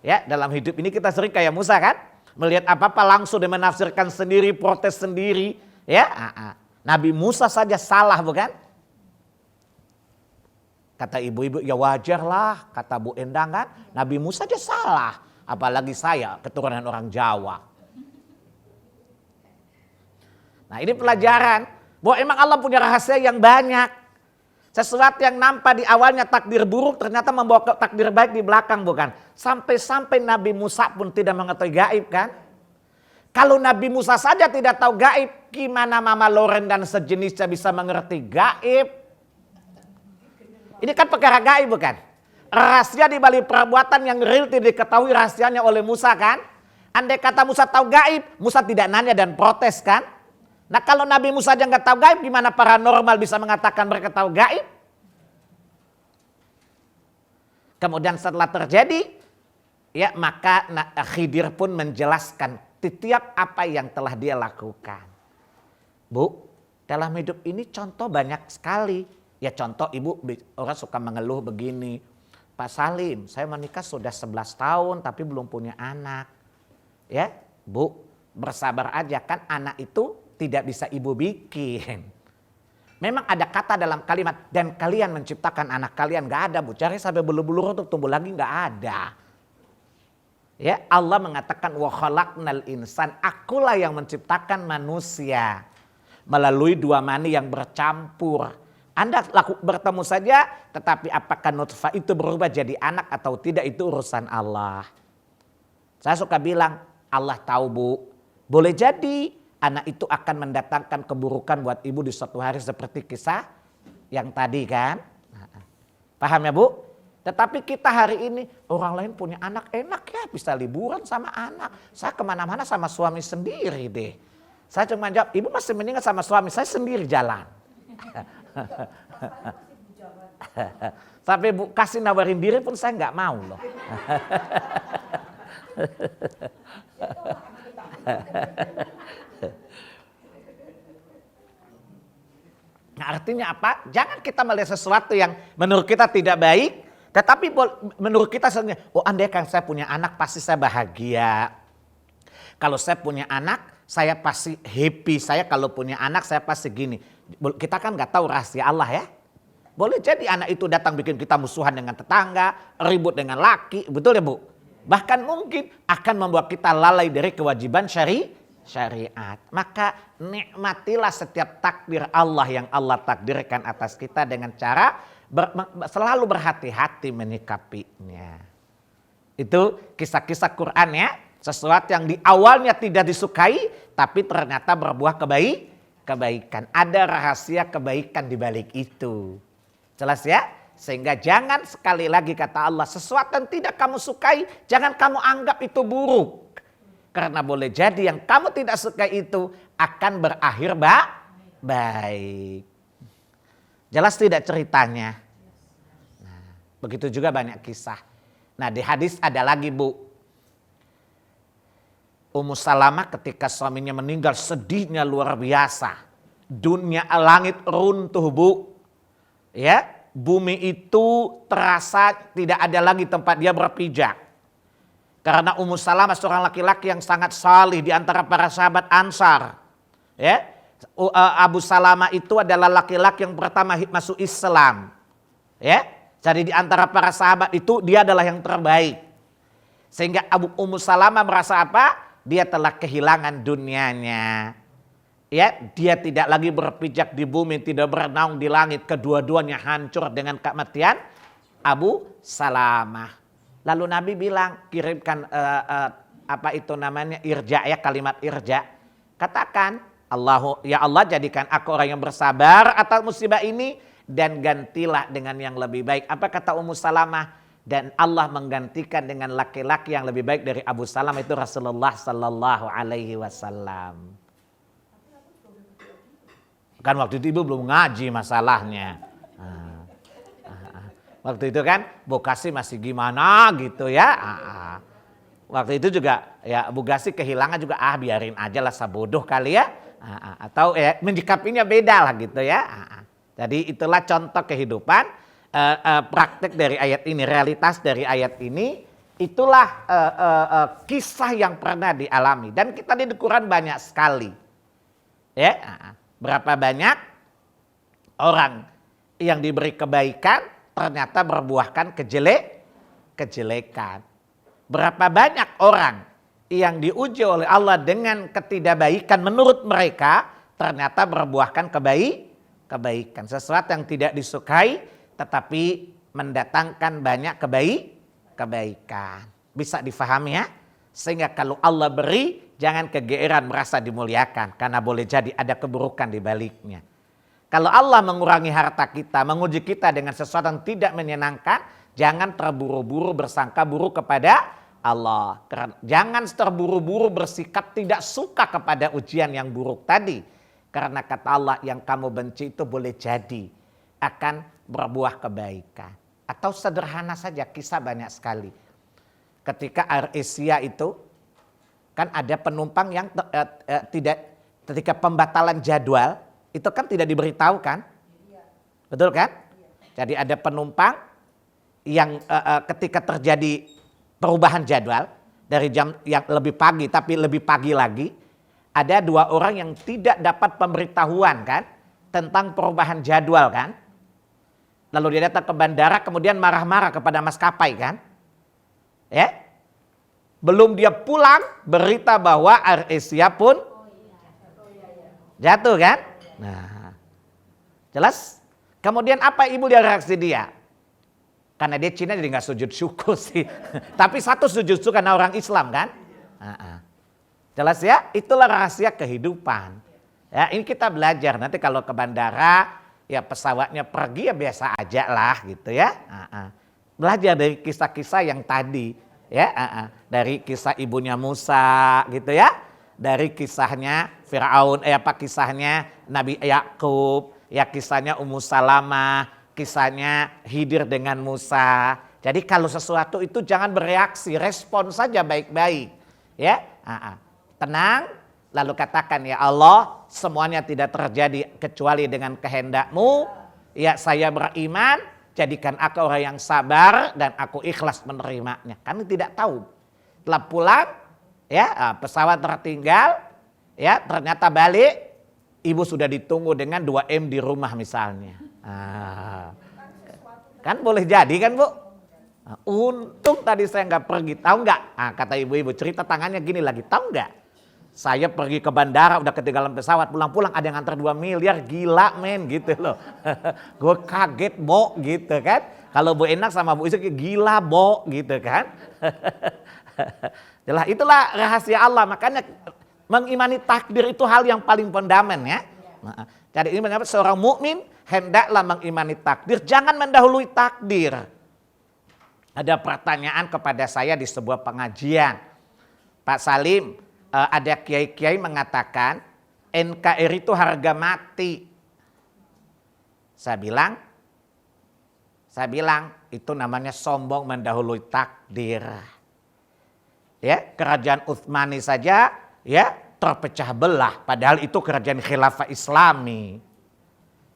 Speaker 1: Ya dalam hidup ini kita sering kayak Musa kan. Melihat apa-apa langsung dia menafsirkan sendiri, protes sendiri. Ya, Nabi Musa saja salah bukan? Kata ibu-ibu ya wajar lah. Kata Bu Endang kan. Nabi Musa saja salah. Apalagi saya keturunan orang Jawa. Nah ini pelajaran bahwa emang Allah punya rahasia yang banyak. Sesuatu yang nampak di awalnya takdir buruk ternyata membawa takdir baik di belakang bukan. Sampai-sampai Nabi Musa pun tidak mengetahui gaib kan. Kalau Nabi Musa saja tidak tahu gaib, gimana Mama Loren dan sejenisnya bisa mengerti gaib? Ini kan perkara gaib bukan. Rahasia di balik perbuatan yang real tidak diketahui rahasianya oleh Musa kan. Andai kata Musa tahu gaib, Musa tidak nanya dan protes kan. Nah kalau Nabi Musa aja nggak tahu gaib, gimana paranormal bisa mengatakan mereka tahu gaib? Kemudian setelah terjadi, ya maka Khidir pun menjelaskan setiap apa yang telah dia lakukan. Bu, dalam hidup ini contoh banyak sekali. Ya contoh ibu, orang suka mengeluh begini. Pak Salim, saya menikah sudah 11 tahun tapi belum punya anak. Ya, Bu, bersabar aja kan anak itu tidak bisa ibu bikin. Memang ada kata dalam kalimat dan kalian menciptakan anak kalian, gak ada Bu. Cari sampai bulu-bulu untuk tumbuh lagi gak ada. Ya Allah mengatakan wa khalaqnal insan, akulah yang menciptakan manusia melalui dua mani yang bercampur. Anda bertemu saja, tetapi apakah nutfah itu berubah jadi anak atau tidak itu urusan Allah. Saya suka bilang Allah tahu Bu, boleh jadi anak itu akan mendatangkan keburukan buat ibu di suatu hari seperti kisah yang tadi kan. Paham ya Bu? Tetapi kita hari ini orang lain punya anak enak ya bisa liburan sama anak. Saya kemana-mana sama suami sendiri deh. Saya cuma jawab ibu masih mendingan sama suami saya sendiri jalan. Sampai Bu kasih nawarin diri pun saya nggak mau loh. Nah artinya apa? Jangan kita melihat sesuatu yang menurut kita tidak baik, tetapi menurut kita sebenarnya, oh andai kan saya punya anak pasti saya bahagia. Kalau saya punya anak, saya pasti happy. Saya kalau punya anak saya pasti gini. Kita kan nggak tahu rahasia Allah ya. Boleh jadi anak itu datang bikin kita musuhan dengan tetangga, ribut dengan laki, betul ya Bu? Bahkan mungkin akan membuat kita lalai dari kewajiban syariat. Maka nikmatilah setiap takdir Allah yang Allah takdirkan atas kita dengan cara selalu berhati-hati menyikapinya. Itu kisah-kisah Quran ya. Sesuatu yang di awalnya tidak disukai, tapi ternyata berbuah kebaikan. Ada rahasia kebaikan di balik itu. Jelas ya? Sehingga jangan sekali lagi kata Allah, sesuatu yang tidak kamu sukai, jangan kamu anggap itu buruk. Karena boleh jadi yang kamu tidak suka itu akan berakhir baik. Jelas tidak ceritanya? Nah, begitu juga banyak kisah. Nah di hadis ada lagi Bu. Ummu Salamah ketika suaminya meninggal sedihnya luar biasa. Dunia langit runtuh Bu. Ya, bumi itu terasa tidak ada lagi tempat dia berpijak. Karena Ummu Salamah seorang laki-laki yang sangat salih di antara para sahabat Ansar. Ya, Abu Salamah itu adalah laki-laki yang pertama masuk Islam. Ya, jadi di antara para sahabat itu dia adalah yang terbaik. Sehingga Ummu Salamah merasa apa? Dia telah kehilangan dunianya. Ya, dia tidak lagi berpijak di bumi, tidak bernaung di langit. Kedua-duanya hancur dengan kematian Abu Salamah. Lalu Nabi bilang, kirimkan apa itu namanya irja ya, kalimat irja. Katakan, ya Allah jadikan aku orang yang bersabar atas musibah ini dan gantilah dengan yang lebih baik. Apa kata Ummu Salamah? Dan Allah menggantikan dengan laki-laki yang lebih baik dari Abu Salamah, itu Rasulullah Sallallahu Alaihi Wasallam. Kan waktu itu ibu belum ngaji masalahnya. Waktu itu kan Bu Kasih masih gimana gitu ya. Waktu itu juga ya Bu Kasih kehilangan juga biarin aja lah, sabodoh kali ya. Atau ya menyikapinya beda lah gitu ya. Jadi itulah contoh kehidupan. Praktek dari ayat ini, realitas dari ayat ini, itulah kisah yang pernah dialami dan kita di Quran banyak sekali. Ya, berapa banyak orang yang diberi kebaikan ternyata berbuahkan kejelekan. Berapa banyak orang yang diuji oleh Allah dengan ketidakbaikan menurut mereka ternyata berbuahkan kebaikan. Sesuatu yang tidak disukai tetapi mendatangkan banyak kebaikan. Bisa difahami ya? Sehingga kalau Allah beri, jangan kegeeran merasa dimuliakan. Karena boleh jadi ada keburukan di baliknya. Kalau Allah mengurangi harta kita, menguji kita dengan sesuatu yang tidak menyenangkan, jangan terburu-buru bersangka buruk kepada Allah. Jangan terburu-buru bersikap tidak suka kepada ujian yang buruk tadi. Karena kata Allah, yang kamu benci itu boleh jadi akan berbuah kebaikan. Atau sederhana saja, kisah banyak sekali. Ketika Air Asia itu kan ada penumpang yang tidak, ketika pembatalan jadwal itu kan tidak diberitahu kan? Betul kan? Jadi ada penumpang yang ketika terjadi perubahan jadwal dari jam yang lebih pagi tapi lebih pagi lagi, ada 2 orang yang tidak dapat pemberitahuan kan tentang perubahan jadwal kan? Lalu dia datang ke bandara kemudian marah-marah kepada maskapai kan? Ya. Belum dia pulang berita bahwa Air Asia pun jatuh kan? Nah. Jelas? Kemudian apa ibu dia reaksi dia? Karena dia Cina jadi nggak sujud syukur sih. Tapi satu sujud syukur karena orang Islam kan? Jelas ya? Itulah rahasia kehidupan. Ya, ini kita belajar nanti kalau ke bandara ya pesawatnya pergi ya biasa aja lah gitu ya. Belajar dari kisah-kisah yang tadi ya. Dari kisah ibunya Musa gitu ya. Dari kisahnya Firaun, kisahnya Nabi Yakub, ya kisahnya Ummu Salamah, kisahnya Khidir dengan Musa. Jadi kalau sesuatu itu jangan bereaksi, respon saja baik-baik ya. Tenang. Lalu katakan, ya Allah, semuanya tidak terjadi kecuali dengan kehendak-Mu. Ya saya beriman, jadikan aku orang yang sabar dan aku ikhlas menerimanya. Kami tidak tahu. Setelah pulang, ya pesawat tertinggal, ya ternyata balik, ibu sudah ditunggu dengan 2M di rumah misalnya. Kan boleh jadi kan Bu? Untung tadi saya nggak pergi, tahu nggak? Kata ibu-ibu cerita tangannya gini lagi, tahu nggak? Saya pergi ke bandara udah ketinggalan pesawat, pulang-pulang ada yang nganter 2 miliar, gila men gitu loh. Gue kaget Bo gitu kan. Kalau Bu Enak sama Bu Isuk gila Bo gitu kan. Jelas itulah rahasia Allah, makanya mengimani takdir itu hal yang paling fundamental ya. Jadi ini mengapa seorang mukmin hendaklah mengimani takdir, jangan mendahului takdir. Ada pertanyaan kepada saya di sebuah pengajian. Pak Salim, ada kiai-kiai mengatakan NKRI itu harga mati. Saya bilang itu namanya sombong mendahului takdir. Ya, kerajaan Utsmani saja ya terpecah belah, padahal itu kerajaan khilafah Islami.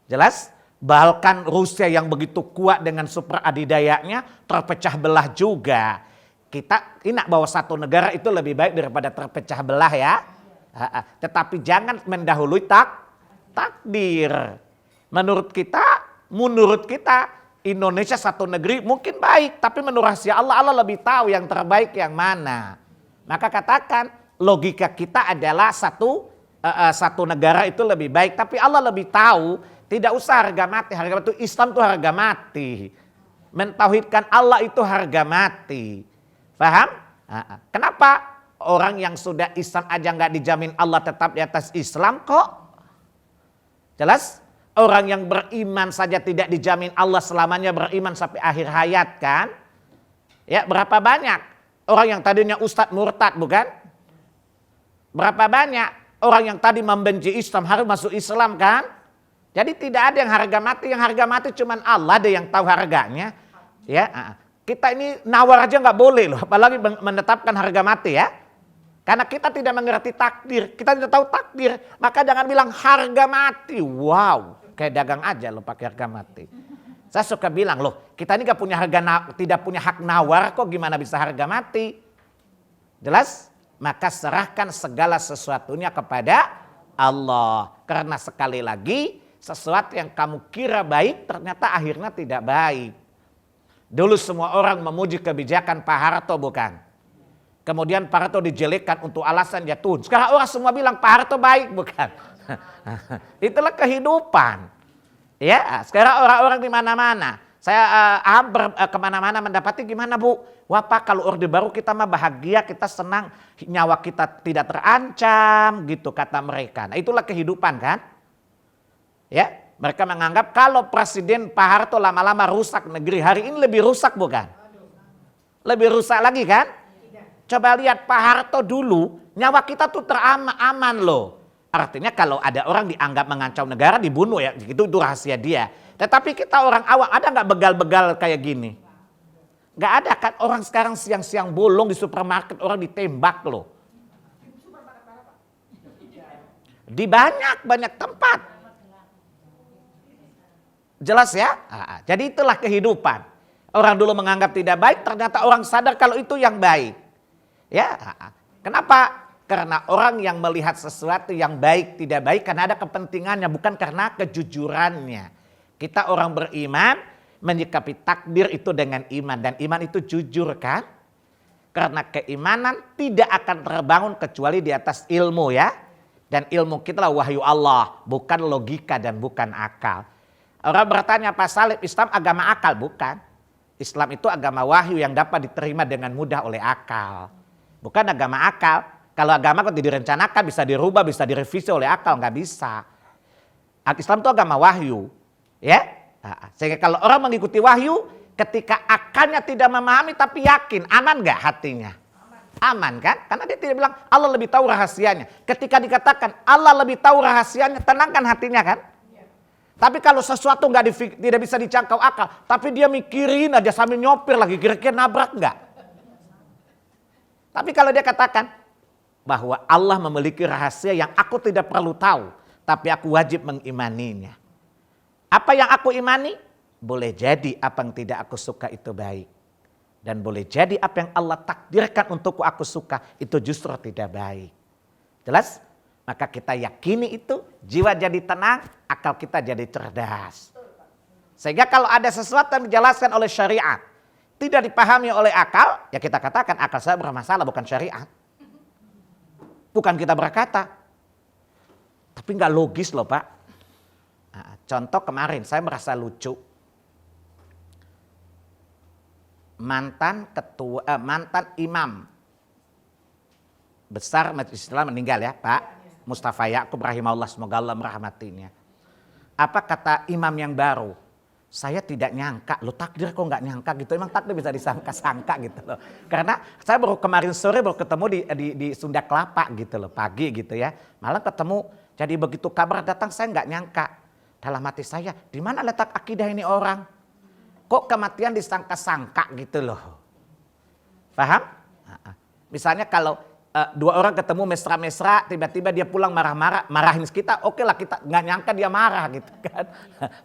Speaker 1: Jelas? Bahkan Rusia yang begitu kuat dengan super adidayanya terpecah belah juga. Kita ingat bahwa satu negara itu lebih baik daripada terpecah belah ya. Tetapi jangan mendahului takdir. Menurut kita Indonesia satu negeri mungkin baik, tapi menurut rahasia Allah lebih tahu yang terbaik yang mana. Maka katakan logika kita adalah satu negara itu lebih baik, tapi Allah lebih tahu. Tidak usah harga mati itu Islam itu harga mati. Mentauhidkan Allah itu harga mati. Paham? Kenapa orang yang sudah Islam aja nggak dijamin Allah tetap di atas Islam kok? Jelas? Orang yang beriman saja tidak dijamin Allah selamanya beriman sampai akhir hayat kan? Ya, berapa banyak orang yang tadinya ustadz murtad bukan? Berapa banyak orang yang tadi membenci Islam harus masuk Islam kan? Jadi tidak ada yang harga mati cuman Allah ada yang tahu harganya. Ya, kita ini nawar aja nggak boleh loh, apalagi menetapkan harga mati ya. Karena kita tidak mengerti takdir, kita tidak tahu takdir, maka jangan bilang harga mati. Wow, kayak dagang aja loh pakai harga mati. Saya suka bilang loh, kita ini tidak punya hak nawar kok, gimana bisa harga mati? Jelas? Maka serahkan segala sesuatunya kepada Allah. Karena sekali lagi sesuatu yang kamu kira baik ternyata akhirnya tidak baik. Dulu semua orang memuji kebijakan Pak Harto bukan? Kemudian Pak Harto dijelekkan untuk alasan jatuh. Sekarang orang semua bilang Pak Harto baik bukan? Itulah kehidupan. Ya, sekarang orang-orang di mana-mana. Saya kemana-mana mendapati gimana Bu? Wah Pak, kalau Orde Baru kita mah bahagia, kita senang, nyawa kita tidak terancam gitu kata mereka. Nah itulah kehidupan kan? Ya, mereka menganggap kalau Presiden Pak Harto lama-lama rusak negeri, hari ini lebih rusak bukan? Lebih rusak lagi kan? Coba lihat Pak Harto dulu, nyawa kita tuh aman loh. Artinya kalau ada orang dianggap mengancam negara dibunuh ya, itu rahasia dia. Tetapi kita orang awam ada nggak begal-begal kayak gini? Nggak ada kan, orang sekarang siang-siang bolong di supermarket orang ditembak loh. Di banyak tempat. Jelas ya? Jadi itulah kehidupan. Orang dulu menganggap tidak baik, ternyata orang sadar kalau itu yang baik. Ya, kenapa? Karena orang yang melihat sesuatu yang baik tidak baik karena ada kepentingannya, bukan karena kejujurannya. Kita orang beriman menyikapi takdir itu dengan iman, dan iman itu jujur kan? Karena keimanan tidak akan terbangun kecuali di atas ilmu ya. Dan ilmu kita lah wahyu Allah, bukan logika dan bukan akal. Orang bertanya, Pak Salib, Islam agama akal? Bukan. Islam itu agama wahyu yang dapat diterima dengan mudah oleh akal. Bukan agama akal. Kalau agama kan direncanakan, bisa dirubah, bisa direvisi oleh akal, nggak bisa. Islam itu agama wahyu. Ya, sehingga kalau orang mengikuti wahyu, ketika akalnya tidak memahami tapi yakin, aman nggak hatinya? Aman kan? Karena dia tidak bilang Allah lebih tahu rahasianya. Ketika dikatakan Allah lebih tahu rahasianya, tenangkan hatinya kan? Tapi kalau sesuatu tidak bisa dicangkau akal, tapi dia mikirin aja sambil nyopir lagi, kira-kira nabrak nggak? Tapi kalau dia katakan bahwa Allah memiliki rahasia yang aku tidak perlu tahu, tapi aku wajib mengimaninya. Apa yang aku imani? Boleh jadi apa yang tidak aku suka itu baik. Dan boleh jadi apa yang Allah takdirkan untukku aku suka itu justru tidak baik. Jelas? Maka kita yakini itu, jiwa jadi tenang, akal kita jadi cerdas. Sehingga kalau ada sesuatu yang dijelaskan oleh syariat, tidak dipahami oleh akal, ya kita katakan akal saya bermasalah bukan syariat. Bukan kita berkata. Tapi nggak logis loh Pak. Nah, contoh kemarin saya merasa lucu. Mantan imam besar Majelis Islam meninggal ya Pak Mustafa Ya'qub rahimahullah, semoga Allah merahmatinya. Apa kata imam yang baru? Saya tidak nyangka, lo takdir kok nggak nyangka gitu. Emang takdir bisa disangka-sangka gitu loh. Karena saya baru kemarin sore baru ketemu di Sunda Kelapa gitu loh, pagi gitu ya. Malah ketemu, jadi begitu kabar datang saya nggak nyangka. Dalam hati saya, di mana letak akidah ini orang? Kok kematian disangka-sangka gitu loh. Paham? Misalnya kalau dua orang ketemu mesra-mesra, tiba-tiba dia pulang marah-marah, marahin kita, oke lah kita nggak nyangka dia marah gitu kan.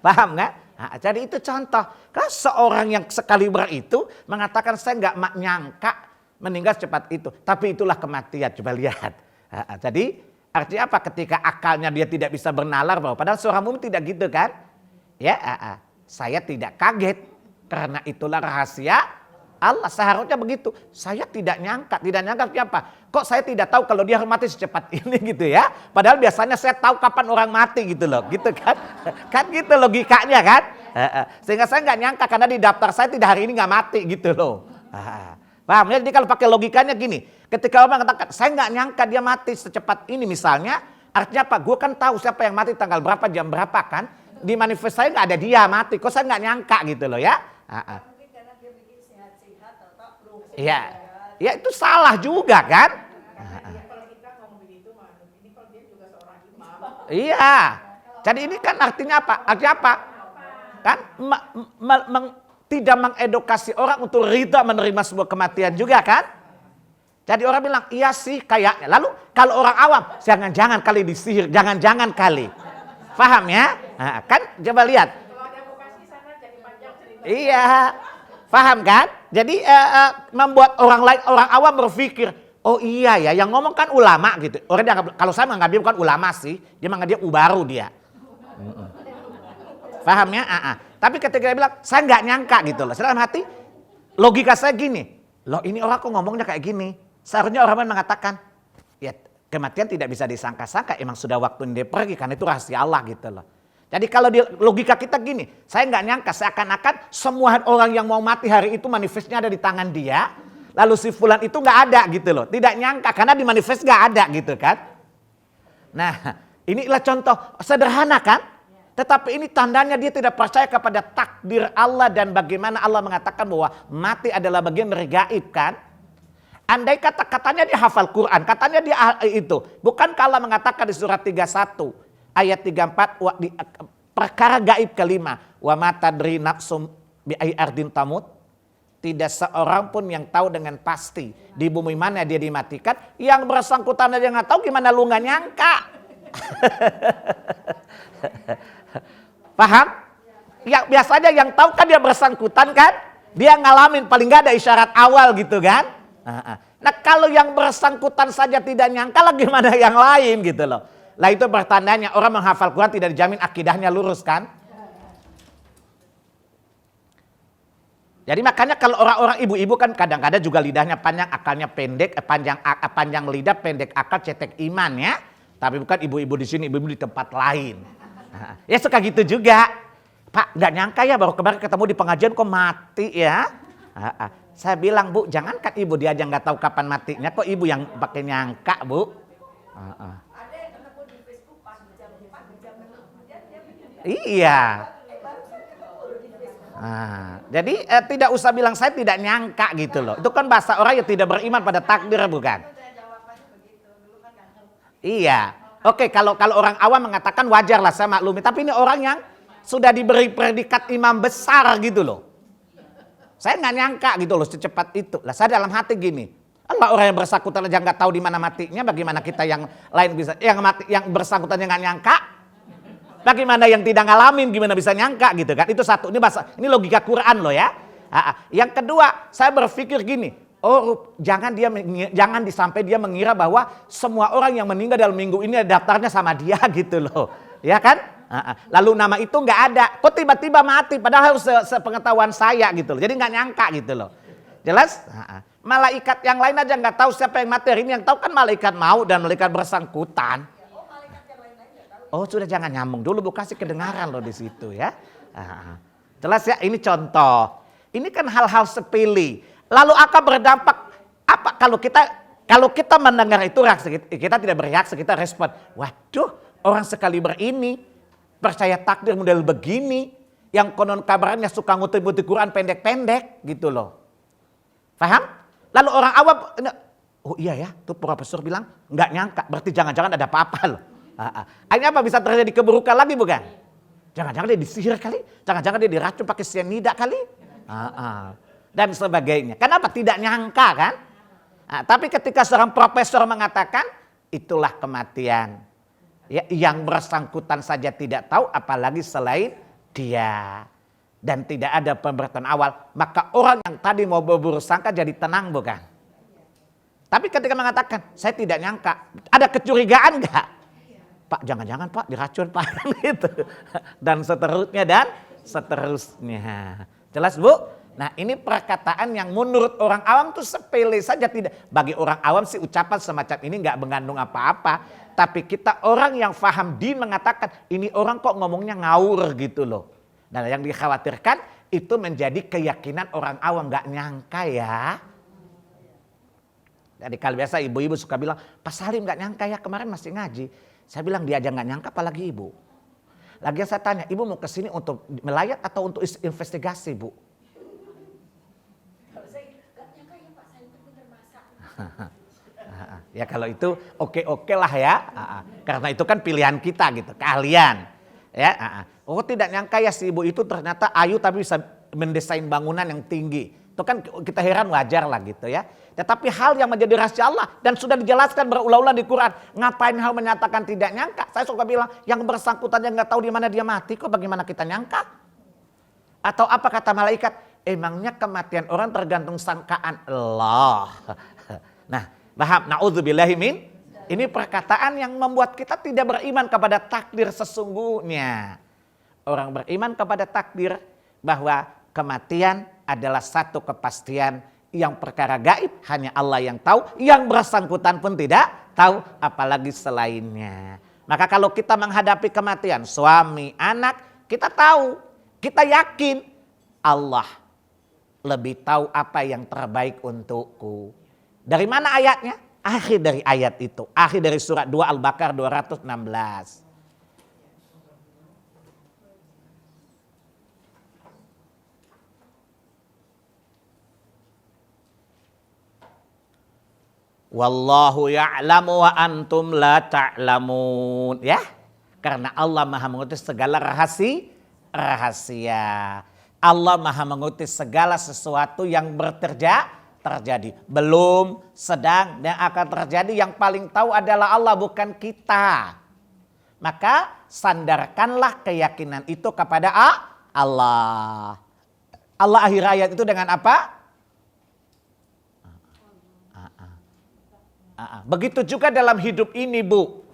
Speaker 1: Paham nggak? Nah, jadi itu contoh. Kalau seorang yang sekaliber itu mengatakan saya nggak nyangka meninggal secepat itu. Tapi itulah kematian, coba lihat. Jadi artinya apa? Ketika akalnya dia tidak bisa bernalar bahwa padahal seorang mukmin tidak gitu kan. Ya, saya tidak kaget. Karena itulah rahasia Allah, seharusnya begitu. Saya tidak nyangka siapa? Kok saya tidak tahu kalau dia mati secepat ini gitu ya. Padahal biasanya saya tahu kapan orang mati gitu loh. Gitu kan. Kan gitu logikanya kan. Sehingga saya nggak nyangka karena di daftar saya tidak hari ini nggak mati gitu loh. Paham ya? Jadi kalau pakai logikanya gini. Ketika orang mengatakan saya nggak nyangka dia mati secepat ini misalnya. Artinya apa? Gue kan tahu siapa yang mati tanggal berapa, jam berapa kan. Di manifest saya nggak ada dia mati. Kok saya nggak nyangka gitu loh ya.
Speaker 2: Mungkin karena dia bikin sehat-sehat atau
Speaker 1: Iya, ya itu salah juga kan?
Speaker 2: kalau kita ngomong begitu, ini kalau dia juga seorang imam.
Speaker 1: Iya, jadi ini kan artinya apa? Artinya apa? Kan tidak mengedukasi orang untuk ridha menerima sebuah kematian juga kan? Jadi orang bilang iya sih kayaknya. Lalu kalau orang awam, jangan-jangan kali disihir, jangan-jangan kali. Paham ya? Nah, kan coba lihat. Iya, paham kan? Jadi membuat orang lain, orang awam berpikir, oh iya ya, yang ngomong kan ulama gitu. Orang dianggap, kalau saya menganggap dia bukan ulama sih, dia menganggap dia ubaru dia. Paham ya? Tapi ketika dia bilang, saya nggak nyangka gitu loh. Dalam hati, logika saya gini, loh ini orang kok ngomongnya kayak gini. Seharusnya orang mengatakan, ya kematian tidak bisa disangka-sangka, emang sudah waktunya dia pergi, karena itu rahasia Allah gitu loh. Jadi kalau di logika kita gini, saya nggak nyangka seakan-akan semua orang yang mau mati hari itu manifestnya ada di tangan dia, lalu si fulan itu nggak ada gitu loh, tidak nyangka karena di manifest nggak ada gitu kan. Nah inilah contoh sederhana kan, tetapi ini tandanya dia tidak percaya kepada takdir Allah dan bagaimana Allah mengatakan bahwa mati adalah bagian dari gaib kan. Andai katanya dia hafal Quran, katanya dia itu, bukan Allah mengatakan di surat 31. Ayat 34 perkara gaib kelima wa matadri nafsum bi ai ardin tamut, tidak seorang pun yang tahu dengan pasti di bumi mana dia dimatikan. Yang bersangkutan aja nggak tahu, gimana lu nggak nyangka? Paham? Ya biasanya yang tahu kan dia bersangkutan kan, dia ngalamin paling nggak ada isyarat awal gitu kan. Nah kalau yang bersangkutan saja tidak nyangka lah, gimana yang lain gitu loh. Lah itu pertandanya orang menghafal Quran tidak dijamin akidahnya lurus kan. Jadi makanya kalau orang-orang ibu-ibu kan kadang-kadang juga lidahnya panjang, akalnya pendek, panjang lidah, pendek akal, cetek iman ya. Tapi bukan ibu-ibu di sini, ibu-ibu di tempat lain. Ya suka gitu juga. Pak nggak nyangka ya baru kemarin ketemu di pengajian kok mati ya. Saya bilang Bu, jangankan ibu dia aja nggak tahu kapan matinya, kok ibu yang pakai nyangka Bu. Iya. Jadi tidak usah bilang saya tidak nyangka gitu loh. Itu kan bahasa orang yang tidak beriman pada takdir bukan? Iya. Oke, kalau orang awam mengatakan wajar lah saya maklumi. Tapi ini orang yang sudah diberi predikat imam besar gitu loh. Saya nggak nyangka gitu loh secepat itu. Lah saya dalam hati gini. Allah orang yang bersangkutan aja nggak tahu di mana matinya. Bagaimana kita yang lain bisa? Yang bersangkutan yang nggak nyangka. Bagaimana yang tidak ngalamin, gimana bisa nyangka gitu kan? Itu satu, ini logika Quran loh ya. Yang kedua, saya berpikir gini, jangan sampai dia mengira bahwa semua orang yang meninggal dalam minggu ini daftarnya sama dia gitu loh. Ya kan? Lalu nama itu nggak ada, kok tiba-tiba mati, padahal harus sepengetahuan saya gitu loh. Jadi nggak nyangka gitu loh. Jelas? Malaikat yang lain aja nggak tahu siapa yang materi, ini yang tahu kan malaikat maut dan malaikat bersangkutan. Oh sudah, jangan nyambung dulu Bu, kasih kedengaran loh di situ ya. Jelas ya, ini contoh. Ini kan hal-hal sepele. Lalu akan berdampak apa kalau kita mendengar itu, reaksi kita tidak bereaksi, kita respon. Waduh, orang sekali berini percaya takdir model begini, yang konon kabarnya suka ngutip-ngutip Quran pendek-pendek gitu loh. Paham? Lalu orang awam, oh iya ya, tuh profesor bilang nggak nyangka, berarti jangan-jangan ada apa-apa loh. Akhirnya apa, bisa terjadi keburukan lagi bukan? Jangan-jangan dia disihir kali, jangan-jangan dia diracun pakai cyanida kali, dan sebagainya. Kenapa? Tidak nyangka kan? Tapi ketika seorang profesor mengatakan itulah kematian, ya, yang bersangkutan saja tidak tahu, apalagi selain dia. Dan tidak ada pemberitahuan awal, maka orang yang tadi mau berburuk sangka jadi tenang bukan? Tapi ketika mengatakan saya tidak nyangka, ada kecurigaan enggak? Pak, jangan-jangan Pak diracun Pak gitu. Dan seterusnya. Jelas Bu? Nah, ini perkataan yang menurut orang awam tuh sepele saja, tidak. Bagi orang awam sih ucapan semacam ini enggak mengandung apa-apa. Tapi kita orang yang paham din mengatakan ini orang kok ngomongnya ngawur gitu loh. Dan yang dikhawatirkan itu menjadi keyakinan orang awam, nggak nyangka ya. Jadi kalau biasa ibu-ibu suka bilang, Pak Salim nggak nyangka ya kemarin masih ngaji. Saya bilang dia aja nggak nyangka apalagi ibu. Lagi saya tanya, ibu mau kesini untuk melayat atau untuk investigasi Bu? Ya kalau itu oke lah ya. Karena itu kan pilihan kita gitu, keahlian. Ya, oh tidak nyangka ya si ibu itu ternyata ayu tapi bisa mendesain bangunan yang tinggi. Itu kan kita heran, wajar lah gitu ya. Tetapi hal yang menjadi rahasia Allah dan sudah dijelaskan berulang-ulang di Quran. Ngapain hal menyatakan tidak nyangka? Saya suka bilang yang bersangkutan yang nggak tahu di mana dia mati, kok bagaimana kita nyangka? Atau apa kata malaikat? Emangnya kematian orang tergantung sangkaan Allah. Nah, paham? Na'udzubillahi min. Ini perkataan yang membuat kita tidak beriman kepada takdir sesungguhnya. Orang beriman kepada takdir bahwa kematian adalah satu kepastian yang perkara gaib hanya Allah yang tahu, yang bersangkutan pun tidak tahu, apalagi selainnya. Maka kalau kita menghadapi kematian suami, anak, kita tahu, kita yakin Allah lebih tahu apa yang terbaik untukku. Dari mana ayatnya? Akhir dari ayat itu, akhir dari surat 2 Al-Baqarah 216. Wallahu ya'lamu wa antum la ta'lamun. Ya, karena Allah maha mengetahui segala rahasia. Allah maha mengetahui segala sesuatu yang terjadi, belum, sedang, dan akan terjadi. Yang paling tahu adalah Allah, bukan kita. Maka sandarkanlah keyakinan itu kepada Allah. Allah akhir ayat itu dengan apa? Begitu juga dalam hidup ini Bu.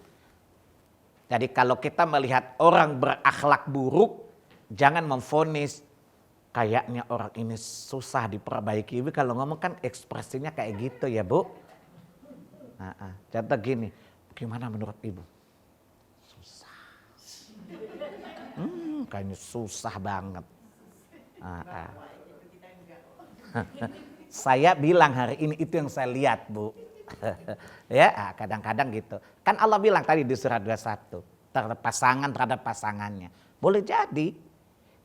Speaker 1: Jadi kalau kita melihat orang berakhlak buruk, jangan memvonis kayaknya orang ini susah diperbaiki. Ibu kalau ngomong kan ekspresinya kayak gitu ya Bu. Contoh gini, gimana menurut Ibu? Susah. Kayaknya susah banget. Saya bilang hari ini itu yang saya lihat Bu. Ya, kadang-kadang gitu. Kan Allah bilang tadi di surat 21, terhadap pasangannya. Boleh jadi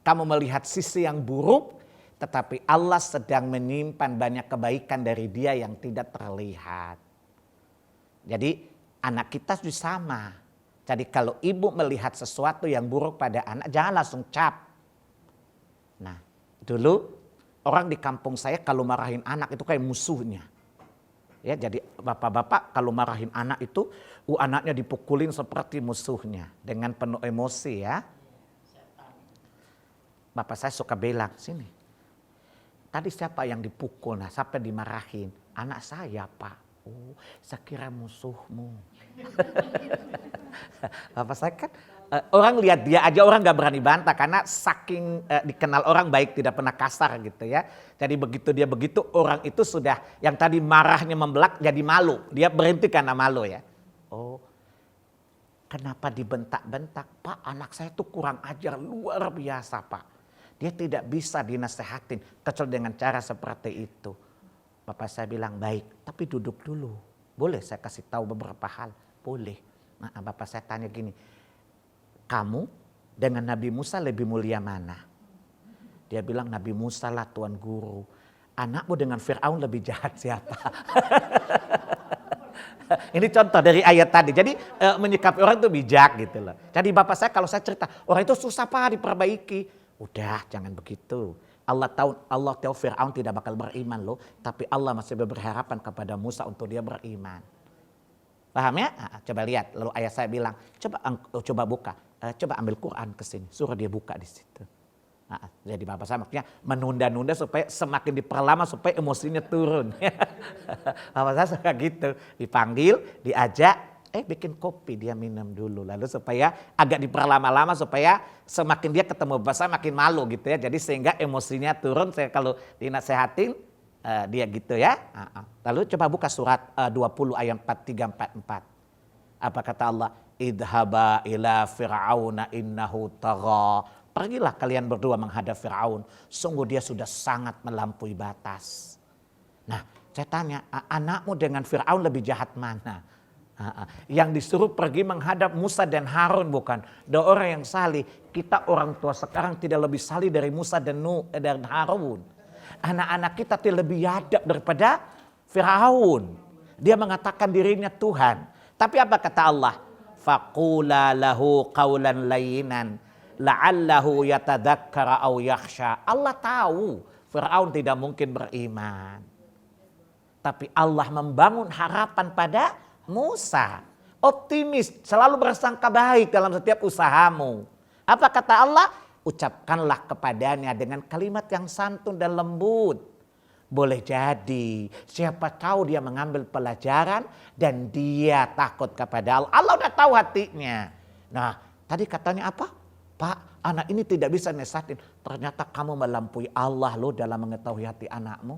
Speaker 1: kamu melihat sisi yang buruk, tetapi Allah sedang menyimpan banyak kebaikan dari dia yang tidak terlihat. Jadi anak kita juga sama. Jadi kalau ibu melihat sesuatu yang buruk pada anak, jangan langsung cap. Nah, dulu orang di kampung saya kalau marahin anak itu kayak musuhnya. Ya, jadi bapak-bapak kalau marahin anak itu, anaknya dipukulin seperti musuhnya dengan penuh emosi ya. Bapak saya suka bilang, sini. Tadi siapa yang dipukul? Nah, siapa dimarahin? Anak saya Pak. Oh, saya kira musuhmu. Bapak saya kan orang lihat dia aja orang gak berani bantah karena saking dikenal orang baik, tidak pernah kasar gitu ya. Jadi begitu dia begitu, orang itu sudah yang tadi marahnya membelak jadi malu. Dia berhenti karena malu ya. Oh, kenapa dibentak-bentak? Pak, anak saya tuh kurang ajar luar biasa Pak. Dia tidak bisa dinasehatin kecuali dengan cara seperti itu. Bapak saya bilang baik, tapi duduk dulu. Boleh saya kasih tahu beberapa hal? Boleh. Nah, bapak saya tanya gini, kamu dengan Nabi Musa lebih mulia mana? Dia bilang Nabi Musa lah Tuan Guru. Anakmu dengan Fir'aun lebih jahat siapa? Ini contoh dari ayat tadi. Jadi menyikapi orang itu bijak gitu loh. Jadi bapak saya kalau saya cerita, orang itu susah Pak diperbaiki. Udah jangan begitu. Allah tahu Fir'aun tidak bakal beriman loh. Tapi Allah masih berharapan kepada Musa untuk dia beriman. Paham ya? Coba lihat. Lalu ayah saya bilang, coba buka. Coba ambil Quran ke sini. Suruh dia buka di situ. Jadi bapak saya maksudnya menunda-nunda supaya semakin diperlama supaya emosinya turun. Bapak saya suka gitu. Dipanggil, diajak, bikin kopi dia minum dulu. Lalu supaya agak diperlama-lama supaya semakin dia ketemu bapak saya makin malu gitu ya. Jadi sehingga emosinya turun. Saya kalau dinasehatin dia gitu ya. Lalu coba buka surat 20 ayat 43-44. Apa kata Allah? Idhaba ila fir'auna innahu tagha. Pergilah kalian berdua menghadap Fir'aun. Sungguh dia sudah sangat melampaui batas. Nah, saya tanya, anakmu dengan Fir'aun lebih jahat mana? Yang disuruh pergi menghadap Musa dan Harun bukan. Dua orang yang salih. Kita orang tua sekarang tidak lebih salih dari Musa dan Harun. Anak-anak kita tidak lebih adab daripada Fir'aun. Dia mengatakan dirinya Tuhan. Tapi apa kata Allah? Faqula lahu qawlan layyinan la'allahu yatadzakkara aw yakhsha. Allah tahu Fir'aun tidak mungkin beriman. Tapi Allah membangun harapan pada Musa. Optimis, selalu bersangka baik dalam setiap usahamu. Apa kata Allah? Ucapkanlah kepadanya dengan kalimat yang santun dan lembut. Boleh jadi siapa tahu dia mengambil pelajaran dan dia takut kepada Allah. Allah udah tahu hatinya. Nah tadi katanya apa? Pak, anak ini tidak bisa nesatin. Ternyata kamu melampaui Allah loh dalam mengetahui hati anakmu.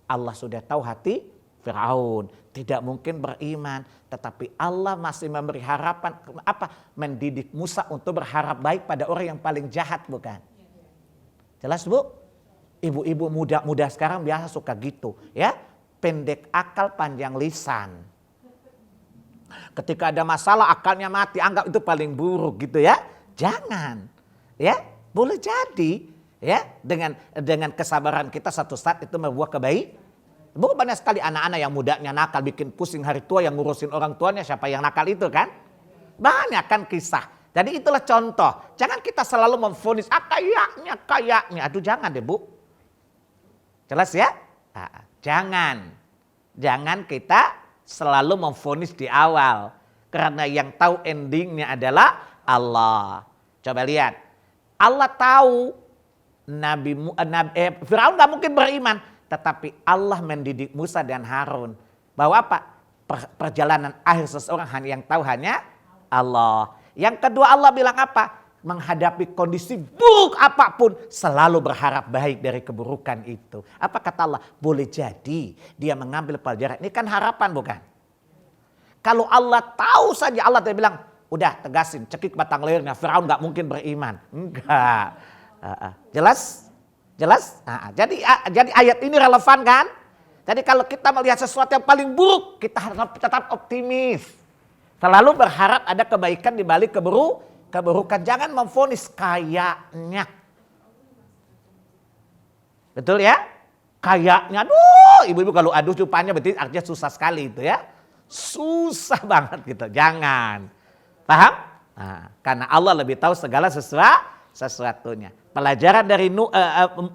Speaker 1: Allah sudah tahu hati Fir'aun. Tidak mungkin beriman. Tetapi Allah masih memberi harapan. Mendidik Musa untuk berharap baik pada orang yang paling jahat bukan? Jelas Bu? Ibu-ibu muda sekarang biasa suka gitu. Ya, pendek akal panjang lisan. Ketika ada masalah akalnya mati, anggap itu paling buruk gitu ya. Jangan. Ya, boleh jadi ya dengan kesabaran kita satu saat itu membuat kebaikan. Bukan banyak sekali anak-anak yang mudanya nakal bikin pusing hari tua yang ngurusin orang tuanya, siapa yang nakal itu kan? Banyak kan kisah. Jadi itulah contoh. Jangan kita selalu memvonis kayaknya. Aduh jangan deh Bu. Jelas ya? Jangan kita selalu memvonis di awal. Karena yang tahu endingnya adalah Allah. Coba lihat. Allah tahu Fir'aun gak mungkin beriman. Tetapi Allah mendidik Musa dan Harun. Bahwa apa? Perjalanan akhir seseorang yang tahu hanya Allah. Yang kedua Allah bilang apa? Menghadapi kondisi buruk apapun selalu berharap baik dari keburukan itu. Apa kata Allah? Boleh jadi dia mengambil pelajaran. Ini kan harapan bukan? Kalau Allah tahu saja Allah tidak bilang, udah tegasin cekik batang lehernya Fir'aun gak mungkin beriman. Enggak. Jelas? Jelas? Jadi ayat ini relevan kan? Jadi kalau kita melihat sesuatu yang paling buruk, kita harus tetap optimis. Selalu berharap ada kebaikan di balik keburukan. Jangan memvonis kayaknya. Betul ya? Kayaknya, aduh ibu-ibu kalau aduh cupanya berarti artinya susah sekali itu ya. Susah banget gitu, jangan. Paham? Karena Allah lebih tahu segala sesuatunya. Pelajaran dari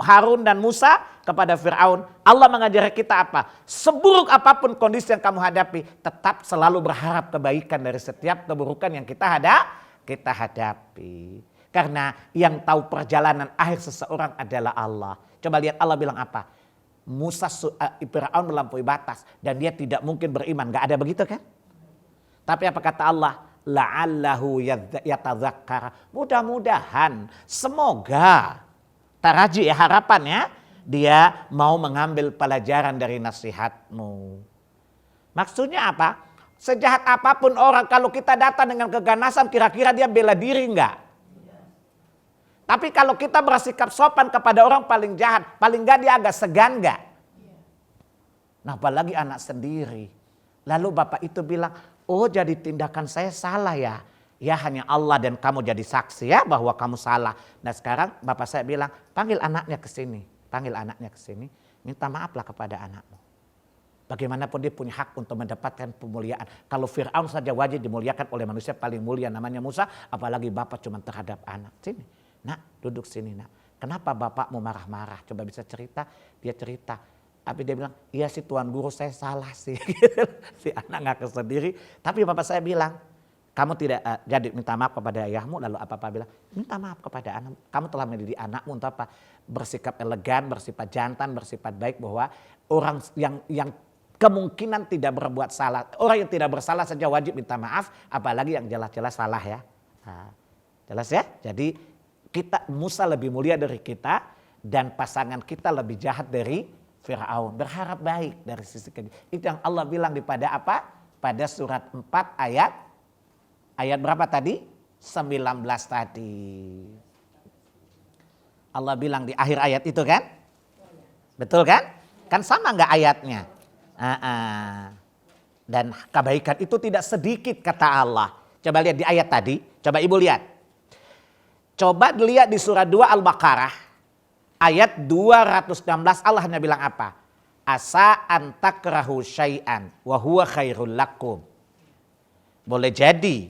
Speaker 1: Harun dan Musa kepada Fir'aun. Allah mengajari kita apa? Seburuk apapun kondisi yang kamu hadapi, tetap selalu berharap kebaikan dari setiap keburukan yang kita hadapi. Karena yang tahu perjalanan akhir seseorang adalah Allah. Coba lihat Allah bilang apa? Fir'aun melampaui batas dan dia tidak mungkin beriman. Gak ada begitu kan? Tapi apa kata Allah? la'allahu yatadzakkar. Mudah-mudahan, semoga, taraji ya harapannya, dia mau mengambil pelajaran dari nasihatmu. Maksudnya apa? Sejahat apapun orang, kalau kita datang dengan keganasan, kira-kira dia bela diri enggak? Tapi kalau kita bersikap sopan kepada orang paling jahat, paling enggak dia agak segan enggak? Nah, apalagi anak sendiri. Lalu bapak itu bilang, oh jadi tindakan saya salah ya. Ya hanya Allah dan kamu jadi saksi ya bahwa kamu salah. Nah sekarang bapak saya bilang, panggil anaknya ke sini. Panggil anaknya ke sini, minta maaflah kepada anakmu. Bagaimanapun dia punya hak untuk mendapatkan pemuliaan. Kalau Fir'aun saja wajib dimuliakan oleh manusia paling mulia namanya Musa, apalagi bapak cuma terhadap anak. Sini, nak duduk sini nak. Kenapa bapakmu marah-marah? Coba bisa cerita, dia cerita. Tapi dia bilang, iya sih Tuan Guru saya salah sih. Si anak ngaku sendiri. Tapi bapak saya bilang, kamu tidak jadi minta maaf kepada ayahmu, lalu apa bilang, minta maaf kepada anak. Kamu telah mendidik anakmu untuk apa? Bersikap elegan, bersifat jantan, bersifat baik, bahwa orang yang kemungkinan tidak berbuat salah, orang yang tidak bersalah saja wajib minta maaf, apalagi yang jelas-jelas salah ya. Nah, jelas ya? Jadi Musa lebih mulia dari kita dan pasangan kita lebih jahat dari Fir'aun. Berharap baik dari sisi itu yang Allah bilang pada apa? Pada surat 4 ayat berapa tadi? 19 tadi. Allah bilang di akhir ayat itu kan? Betul kan? Kan sama enggak ayatnya? Dan kebaikan itu tidak sedikit kata Allah. Coba lihat di ayat tadi. Coba ibu lihat. Coba dilihat di surah 2 Al-Baqarah. Ayat 216 Allah hanya bilang apa? Asa antakrahu syai'an wa huwa khairul lakum. Boleh jadi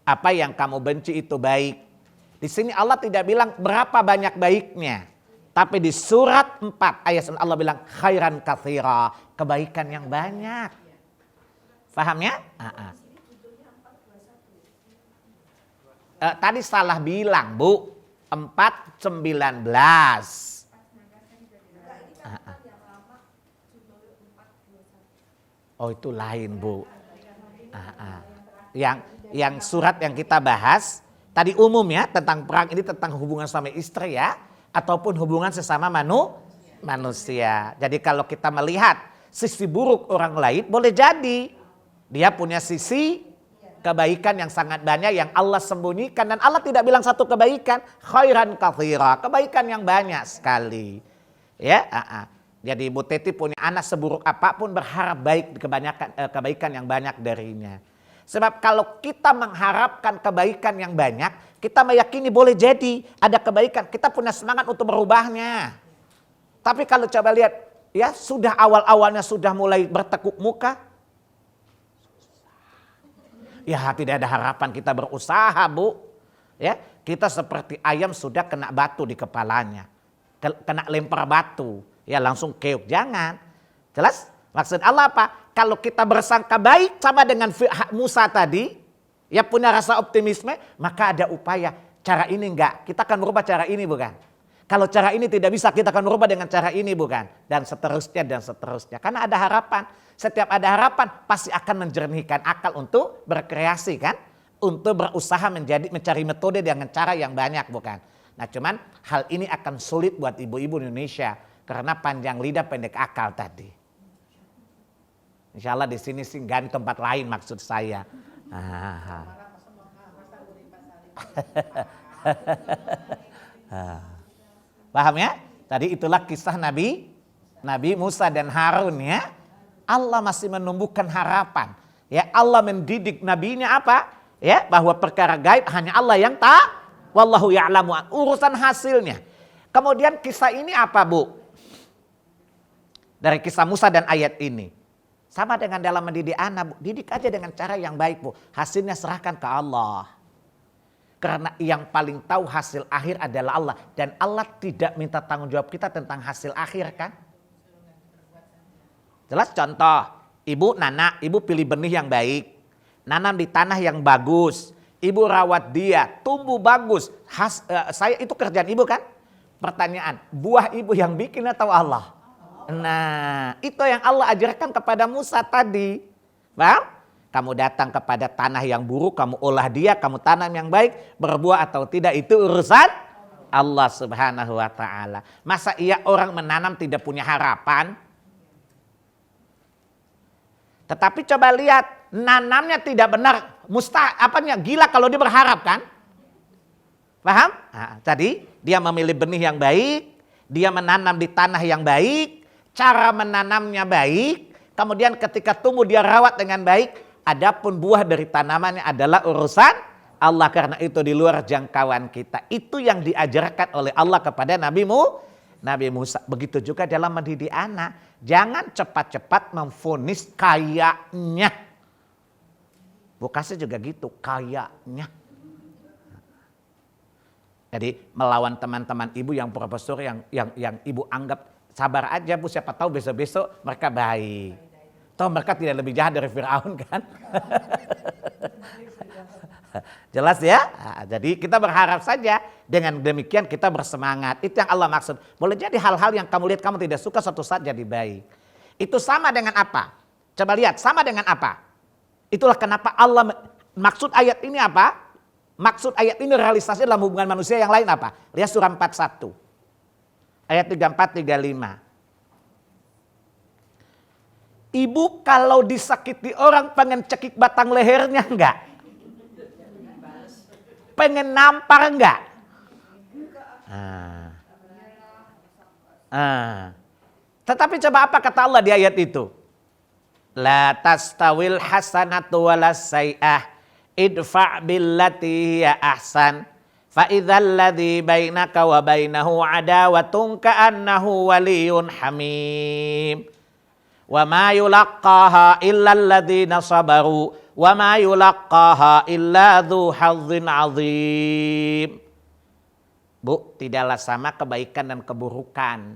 Speaker 1: apa yang kamu benci itu baik. Di sini Allah tidak bilang berapa banyak baiknya. Tapi di surat 4 ayat Allah bilang khairan katsira, kebaikan yang banyak. Paham ya? Tadi salah bilang Bu, 4:19. Oh itu lain Bu. Yang surat yang kita bahas tadi umum ya, tentang perang ini tentang hubungan suami istri ya, ataupun hubungan sesama manusia. Jadi kalau kita melihat sisi buruk orang lain, boleh jadi dia punya sisi kebaikan yang sangat banyak yang Allah sembunyikan, dan Allah tidak bilang satu kebaikan, khairan katsira, kebaikan yang banyak sekali. Ya, Jadi Ibu Teti punya anak seburuk apapun berharap baik kebaikan yang banyak darinya. Sebab kalau kita mengharapkan kebaikan yang banyak, kita meyakini boleh jadi ada kebaikan, kita punya semangat untuk merubahnya. Tapi kalau coba lihat, ya sudah awal-awalnya sudah mulai bertekuk muka, ya tidak ada harapan kita berusaha Bu. Ya, kita seperti ayam sudah kena batu di kepalanya, kena lempar batu, ya langsung keok. Jangan. Jelas? Maksud Allah apa? Kalau kita bersangka baik sama dengan Musa tadi, ya punya rasa optimisme, maka ada upaya. Cara ini enggak, kita akan merubah cara ini bukan? Kalau cara ini tidak bisa, kita akan merubah dengan cara ini bukan? Dan seterusnya dan seterusnya. Karena ada harapan. Setiap ada harapan pasti akan menjernihkan akal untuk berkreasi kan? Untuk berusaha mencari metode dengan cara yang banyak bukan? Nah cuman hal ini akan sulit buat ibu-ibu Indonesia karena panjang lidah pendek akal tadi. Insya Allah di sini sih nggak di tempat lain maksud saya. Paham ya? Tadi itulah kisah Nabi Musa dan Harun ya. Allah masih menumbuhkan harapan. Ya, Allah mendidik nabinya apa? Ya, bahwa perkara gaib hanya Allah yang tahu. Wallahu ya'lamu, urusan hasilnya. Kemudian kisah ini apa Bu? Dari kisah Musa dan ayat ini. Sama dengan dalam mendidik anak, Bu. Didik aja dengan cara yang baik Bu. Hasilnya serahkan ke Allah. Karena yang paling tahu hasil akhir adalah Allah. Dan Allah tidak minta tanggung jawab kita tentang hasil akhir kan. Jelas contoh, ibu pilih benih yang baik. Nanam di tanah yang bagus. Ibu rawat dia, tumbuh bagus. Saya itu kerjaan ibu kan? Pertanyaan, buah ibu yang bikin atau Allah? Nah, itu yang Allah ajarkan kepada Musa tadi. Paham? Kamu datang kepada tanah yang buruk, kamu olah dia, kamu tanam yang baik, berbuah atau tidak itu urusan Allah Subhanahu wa taala. Masa iya orang menanam tidak punya harapan? Tetapi coba lihat, nanamnya tidak benar, gila kalau dia berharap kan? Paham? Nah, tadi dia memilih benih yang baik, dia menanam di tanah yang baik, cara menanamnya baik, kemudian ketika tumbuh dia rawat dengan baik, adapun buah dari tanamannya adalah urusan Allah, karena itu di luar jangkauan kita. Itu yang diajarkan oleh Allah kepada Nabi Musa. Begitu juga dalam mendidik anak. Jangan cepat-cepat memvonis kayaknya. Bu Kasih juga gitu, kayaknya. Jadi melawan teman-teman ibu yang profesor yang ibu anggap sabar aja bu, siapa tahu besok-besok mereka baik. Toh mereka tidak lebih jahat dari Firaun kan? Jelas ya? Nah, jadi kita berharap saja dengan demikian kita bersemangat. Itu yang Allah maksud. Boleh jadi hal-hal yang kamu lihat kamu tidak suka suatu saat jadi baik. Itu sama dengan apa? Coba lihat, sama dengan apa? Itulah kenapa Allah maksud ayat ini apa? Maksud ayat ini realisasi dalam hubungan manusia yang lain apa? Lihat surah 41. Ayat 34, 35. Ibu kalau disakiti orang pengen cekik batang lehernya enggak? Pengen nampar enggak? Tetapi coba apa kata Allah di ayat itu? La tastawil hasanatu walas sayyi'ah idfa' billati hiya ahsan fa idzal ladzi bainaka wa bainahu adawatun ka'annahu waliyyun hamim. Wa ma yulaqqaha illa alladzina sabaru wa ma yulaqqaha illa dzu hazzin azim. Bu, tidaklah sama kebaikan dan keburukan.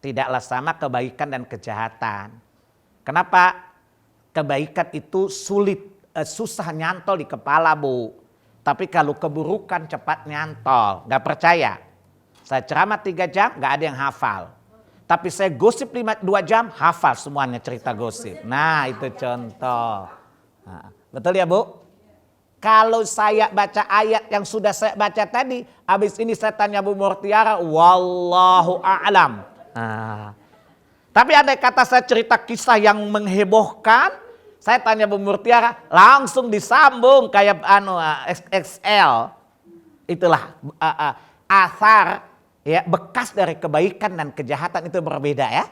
Speaker 1: Tidaklah sama kebaikan dan kejahatan. Kenapa? Kebaikan itu susah nyantol di kepala bu. Tapi kalau keburukan cepat nyantol. Gak percaya? Saya ceramah 3 jam gak ada yang hafal. Tapi saya gosip 2 jam hafal semuanya cerita gosip. Nah itu contoh. Nah, betul ya bu? Kalau saya baca ayat yang sudah saya baca tadi, habis ini saya tanya Bu Murtiara, wallahu a'lam. Nah, tapi andai kata saya cerita kisah yang menghebohkan, saya tanya Bu Murtiara, langsung disambung kayak XL. Itulah asar ya, bekas dari kebaikan dan kejahatan itu berbeda ya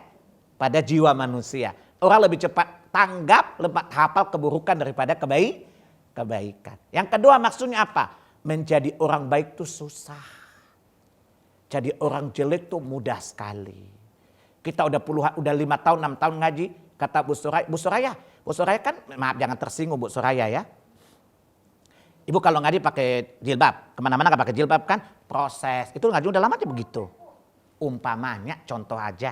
Speaker 1: pada jiwa manusia. Orang lebih cepat tanggap, lebih hafal keburukan daripada kebaikan. Yang kedua maksudnya apa? Menjadi orang baik itu susah. Jadi orang jelek itu mudah sekali. Kita udah 5 tahun, 6 tahun ngaji, kata Bu Soraya kan, maaf jangan tersinggung Bu Soraya ya. Ibu kalau ngaji pakai jilbab, kemana-mana gak pakai jilbab kan, proses. Itu ngaji udah lama aja begitu. Umpamanya contoh aja.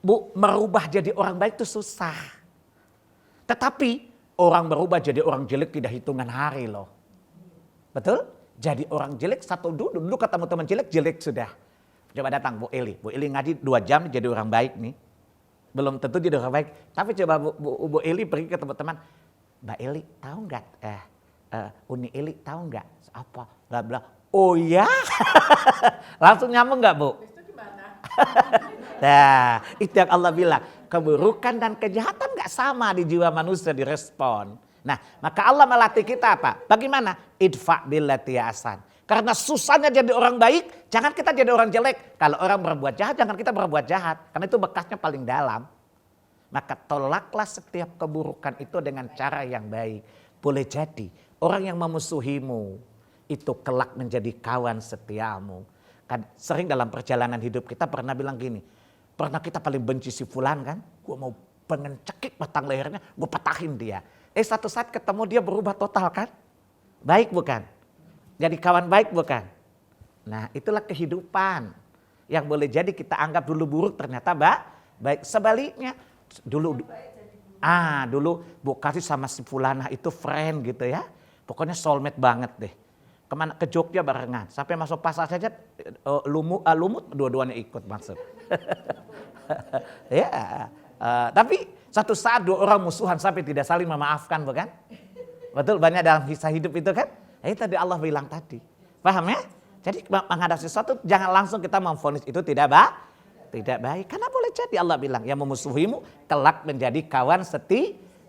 Speaker 1: Bu, merubah jadi orang baik itu susah. Tetapi orang berubah jadi orang jelek tidak hitungan hari loh. Betul? Jadi orang jelek dulu ketemu teman jelek sudah. Coba datang Bu Eli ngaji 2 jam jadi orang baik nih. Belum tentu jadi orang baik. Tapi coba Bu Eli pergi ke teman-teman. Mbak Eli tahu nggak? Uni Eli tahu nggak? Apa? Bla bla. Oh ya? Langsung nyambung nggak Bu?
Speaker 2: Itu gimana?
Speaker 1: Nah, itu yang Allah bilang. Keburukan dan kejahatan gak sama di jiwa manusia direspon. Nah, maka Allah melatih kita apa? Bagaimana? Idfa' billati ahsan. Karena susahnya jadi orang baik, jangan kita jadi orang jelek. Kalau orang berbuat jahat, jangan kita berbuat jahat. Karena itu bekasnya paling dalam. Maka tolaklah setiap keburukan itu dengan cara yang baik. Boleh jadi orang yang memusuhimu itu kelak menjadi kawan setiamu. Kan sering dalam perjalanan hidup kita pernah bilang gini, pernah kita paling benci si fulan kan, gue mau pengen cekik batang lehernya, gue patahin dia. Satu saat ketemu dia berubah total kan, baik bukan? Jadi kawan baik bukan? Nah itulah kehidupan yang boleh jadi kita anggap dulu buruk ternyata baik. Sebaliknya dulu Bu Kasih sama si Fulana itu friend gitu ya. Pokoknya soulmate banget deh. Kemana? Ke Jogja barengan. Sampai masuk pasar saja lumut dua-duanya ikut masuk. Ya, tapi Satu saat dua orang musuhan sampai tidak saling memaafkan, bukan? Betul, banyak dalam kisah hidup itu kan? Itu tadi Allah bilang tadi. Paham ya? Jadi menghadapi sesuatu jangan langsung kita memvonis itu tidak baik. Karena boleh jadi Allah bilang yang memusuhimu kelak menjadi kawan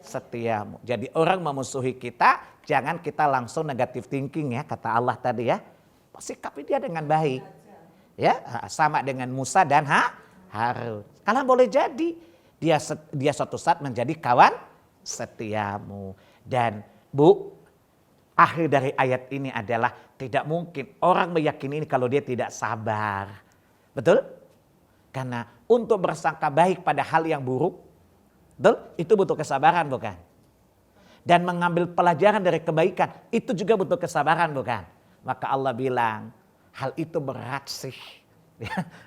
Speaker 1: setiamu. Jadi orang memusuhi kita jangan kita langsung negatif thinking ya, kata Allah tadi ya. Sikapi dia dengan baik. Ya, sama dengan Musa dan Harun. Karena boleh jadi dia suatu saat menjadi kawan setiamu. Dan Bu, akhir dari ayat ini adalah tidak mungkin orang meyakini ini kalau dia tidak sabar. Betul? Karena untuk bersangka baik pada hal yang buruk, betul? Itu butuh kesabaran, bukan? Dan mengambil pelajaran dari kebaikan, itu juga butuh kesabaran, bukan? Maka Allah bilang, hal itu berat sih.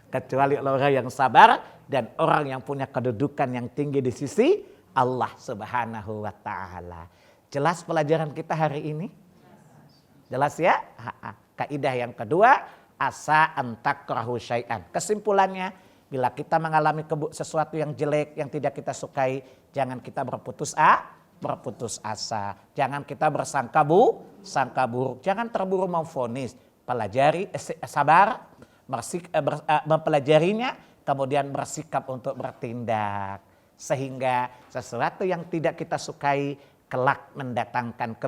Speaker 1: Kecuali orang yang sabar dan orang yang punya kedudukan yang tinggi di sisi Allah Subhanahu wa ta'ala. Jelas pelajaran kita hari ini? Jelas ya? Kaidah yang kedua, asa antakrahu syai'an. Kesimpulannya, bila kita mengalami sesuatu yang jelek, yang tidak kita sukai, jangan kita berputus asa. Jangan kita sangka buruk. Jangan terburu memvonis. Pelajari, sabar, mempelajarinya, kemudian bersikap untuk bertindak. Sehingga sesuatu yang tidak kita sukai, kelak mendatangkan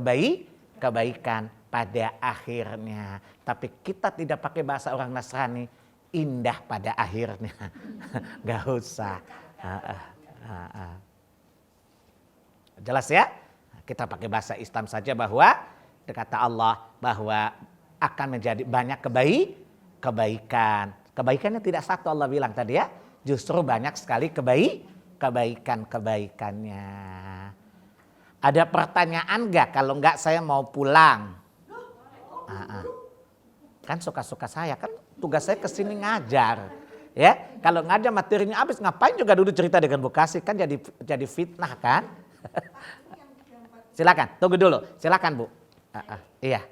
Speaker 1: kebaikan pada akhirnya. Tapi kita tidak pakai bahasa orang Nasrani, indah pada akhirnya. Gak usah. Jelas ya? Kita pakai bahasa Islam saja bahwa kata Allah bahwa akan menjadi banyak kebaikan. Kebaikannya tidak satu Allah bilang tadi ya. Justru banyak sekali kebaikan-kebaikannya. Ada pertanyaan gak? Kalau enggak saya mau pulang. Kan suka-suka saya, kan tugas saya kesini ngajar. Ya, kalau ngajar materinya habis, ngapain juga dulu cerita dengan Bekasi, kan jadi fitnah kan? Silakan, tunggu dulu. Silakan Bu. Iya.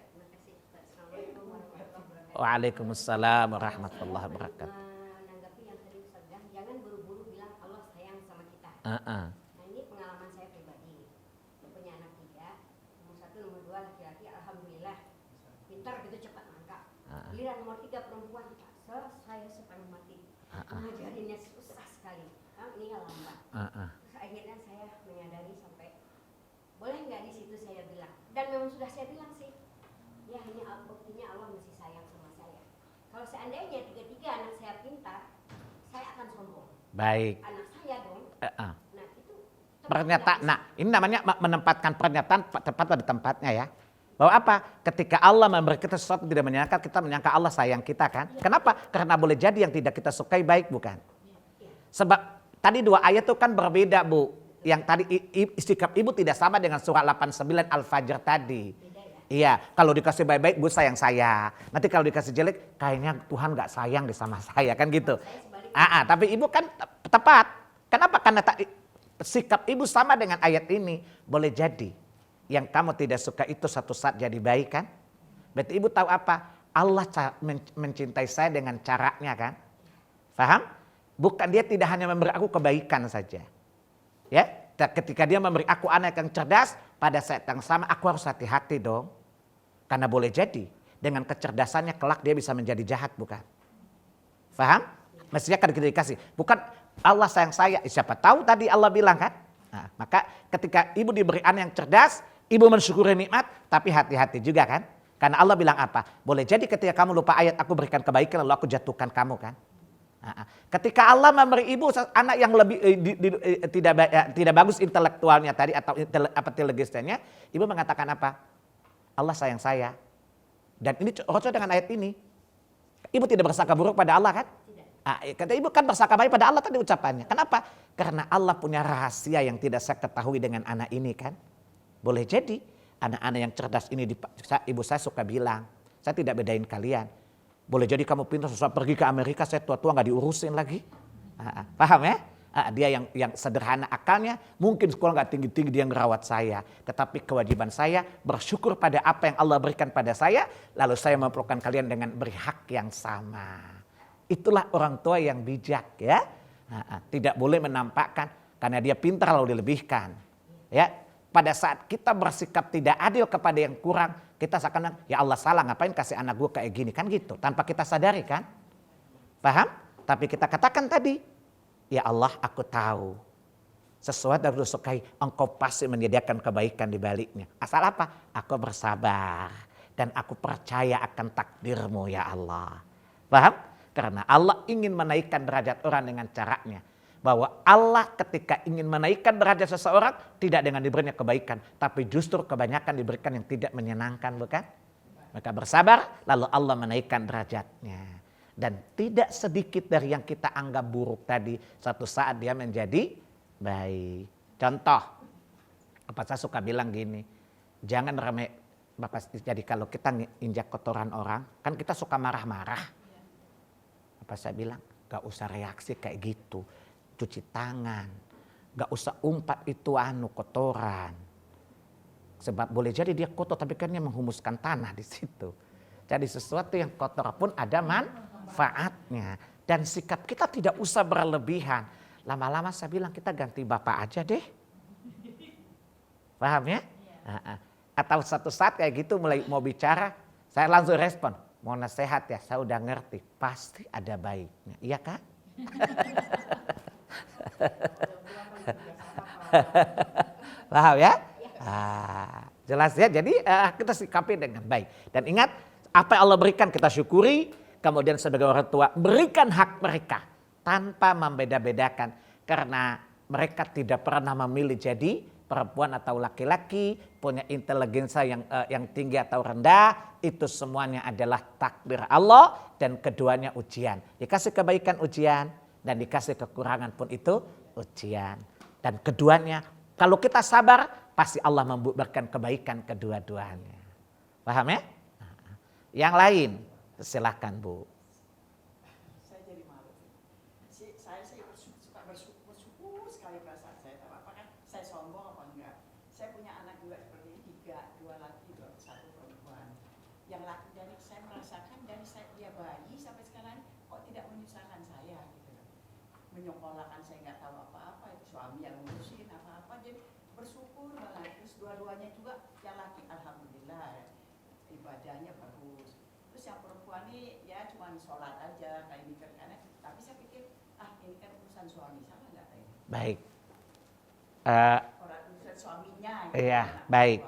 Speaker 1: Waalaikumsalam warahmatullahi wabarakatuh.
Speaker 3: Menanggapi yang tadi Ustaz bilang, jangan buru-buru bilang Allah sayang sama kita. Nah ini pengalaman saya pribadi. Saya punya anak 3, nomor 1, nomor 2 laki-laki, alhamdulillah pintar gitu, cepat nangkap. Giliran nomor 3 perempuan, saya sepenuh mati. Ngajarinnya susah sekali. Ini nggak lambat. Terus akhirnya saya menyadari sampai boleh nggak di situ saya bilang, dan memang sudah saya bilang sih, ya ini buktinya Allah masih sayang sama saya. Kalau seandainya 3 anak saya pintar, saya akan sombong.
Speaker 1: Baik.
Speaker 3: Anak saya dong. Nah itu
Speaker 1: Pernyataan. Nah, ini namanya menempatkan pernyataan tepat pada tempatnya ya. Bahwa apa? Ketika Allah memberi kita sesuatu tidak menyenangkan, kita menyangka Allah sayang kita kan? Kenapa? Karena boleh jadi yang tidak kita sukai baik, bukan? Sebab tadi 2 ayat itu kan berbeda, Bu. Yang tadi sikap ibu tidak sama dengan surah 89 Al-Fajr tadi. Iya, kalau dikasih baik-baik, Bu sayang saya. Nanti kalau dikasih jelek, kayaknya Tuhan gak sayang deh sama saya, kan gitu. Tapi ibu kan tepat. Kenapa? Karena sikap ibu sama dengan ayat ini. Boleh jadi yang kamu tidak suka itu satu saat jadi baik kan? Berarti ibu tahu apa? Allah mencintai saya dengan caranya kan? Paham? Bukan, dia tidak hanya memberi aku kebaikan saja. Ya, ketika dia memberi aku anak yang cerdas, pada saat yang sama aku harus hati-hati dong. Karena boleh jadi dengan kecerdasannya kelak dia bisa menjadi jahat, bukan? Paham? Mestinya kan kita dikasih. Bukan Allah sayang saya, siapa tahu tadi Allah bilang kan? Nah, maka ketika ibu diberi anak yang cerdas, ibu mensyukuri nikmat, tapi hati-hati juga kan? Karena Allah bilang apa? Boleh jadi ketika kamu lupa ayat, aku berikan kebaikan lalu aku jatuhkan kamu kan? Ketika Allah memberi ibu anak yang lebih tidak bagus intelektualnya tadi atau inteligensinya, ibu mengatakan apa? Allah sayang saya. Dan ini cocok dengan ayat ini. Ibu tidak bersangka buruk pada Allah kan? Kata ibu kan bersangka baik pada Allah tadi ucapannya. Kenapa? Karena Allah punya rahasia yang tidak saya ketahui dengan anak ini kan? Boleh jadi anak-anak yang cerdas ini ibu saya suka bilang, saya tidak bedain kalian. Boleh jadi kamu pintar sesuatu pergi ke Amerika, saya tua-tua gak diurusin lagi. Paham ya? Dia yang sederhana akalnya, mungkin sekolah gak tinggi-tinggi dia ngerawat saya. Tetapi kewajiban saya bersyukur pada apa yang Allah berikan pada saya, lalu saya memperlakukan kalian dengan beri hak yang sama. Itulah orang tua yang bijak ya. Tidak boleh menampakkan, Karena dia pintar lalu dilebihkan. Ya, pada saat kita bersikap tidak adil kepada yang kurang, kita seakan ya Allah salah, ngapain kasih anak gue kayak gini, kan gitu. Tanpa kita sadari kan. Paham? Tapi kita katakan tadi, ya Allah aku tahu. Sesuatu yang aku sukai, engkau pasti menyediakan kebaikan di baliknya. Asal apa? Aku bersabar. Dan aku percaya akan takdirmu ya Allah. Paham? Karena Allah ingin menaikkan derajat orang dengan caranya. Bahwa Allah ketika ingin menaikkan derajat seseorang, tidak dengan diberinya kebaikan. Tapi justru kebanyakan diberikan yang tidak menyenangkan, bukan? Maka bersabar, lalu Allah menaikkan derajatnya. Dan tidak sedikit dari yang kita anggap buruk tadi, suatu saat dia menjadi baik. Contoh, apa saya suka bilang gini, jangan remeh, Bapak. Jadi kalau kita injak kotoran orang, kan kita suka marah-marah. Apa saya bilang, gak usah reaksi kayak gitu, cuci tangan, gak usah umpat itu kotoran. Sebab boleh jadi dia kotor, tapi kan dia menghumuskan tanah di situ. Jadi sesuatu yang kotor pun ada manfaatnya. Dan sikap kita tidak usah berlebihan. Lama-lama saya bilang kita ganti bapak aja deh. Paham ya? Atau satu saat kayak gitu mulai mau bicara, saya langsung respon. Mau nasihat ya, saya udah ngerti. Pasti ada baiknya. Iya kan? Paham ya? Jelas ya, jadi kita sikapi dengan baik. Dan ingat, apa yang Allah berikan kita syukuri. Kemudian sebagai orang tua, berikan hak mereka. Tanpa membeda-bedakan, karena mereka tidak pernah memilih jadi perempuan atau laki-laki, punya inteligensia yang tinggi atau rendah, itu semuanya adalah takdir Allah dan keduanya ujian. Dikasih kebaikan ujian dan dikasih kekurangan pun itu ujian. Dan keduanya kalau kita sabar pasti Allah memberikan kebaikan kedua-duanya. Paham ya? Yang lain silakan Bu.
Speaker 2: Bersyukur sekali perasaan saya. Apakah saya sombong apa enggak? Saya punya anak juga seperti ini, dua laki, satu perempuan. Yang laki dari saya merasakan dari dia bayi sampai sekarang kok tidak menyusahkan saya gitu. Menyekolahkan saya nggak tahu apa-apa, itu suami yang ngurusin apa-apa. Jadi bersyukur banget. Terus dua-duanya juga yang laki alhamdulillah ibadahnya bagus. Terus yang perempuan ini ya cuma sholat aja kayak mikir karena. Tapi saya pikir ini kan urusan suami sama nggak tadi?
Speaker 1: Baik.
Speaker 2: Urusan suaminya.
Speaker 1: Iya, baik.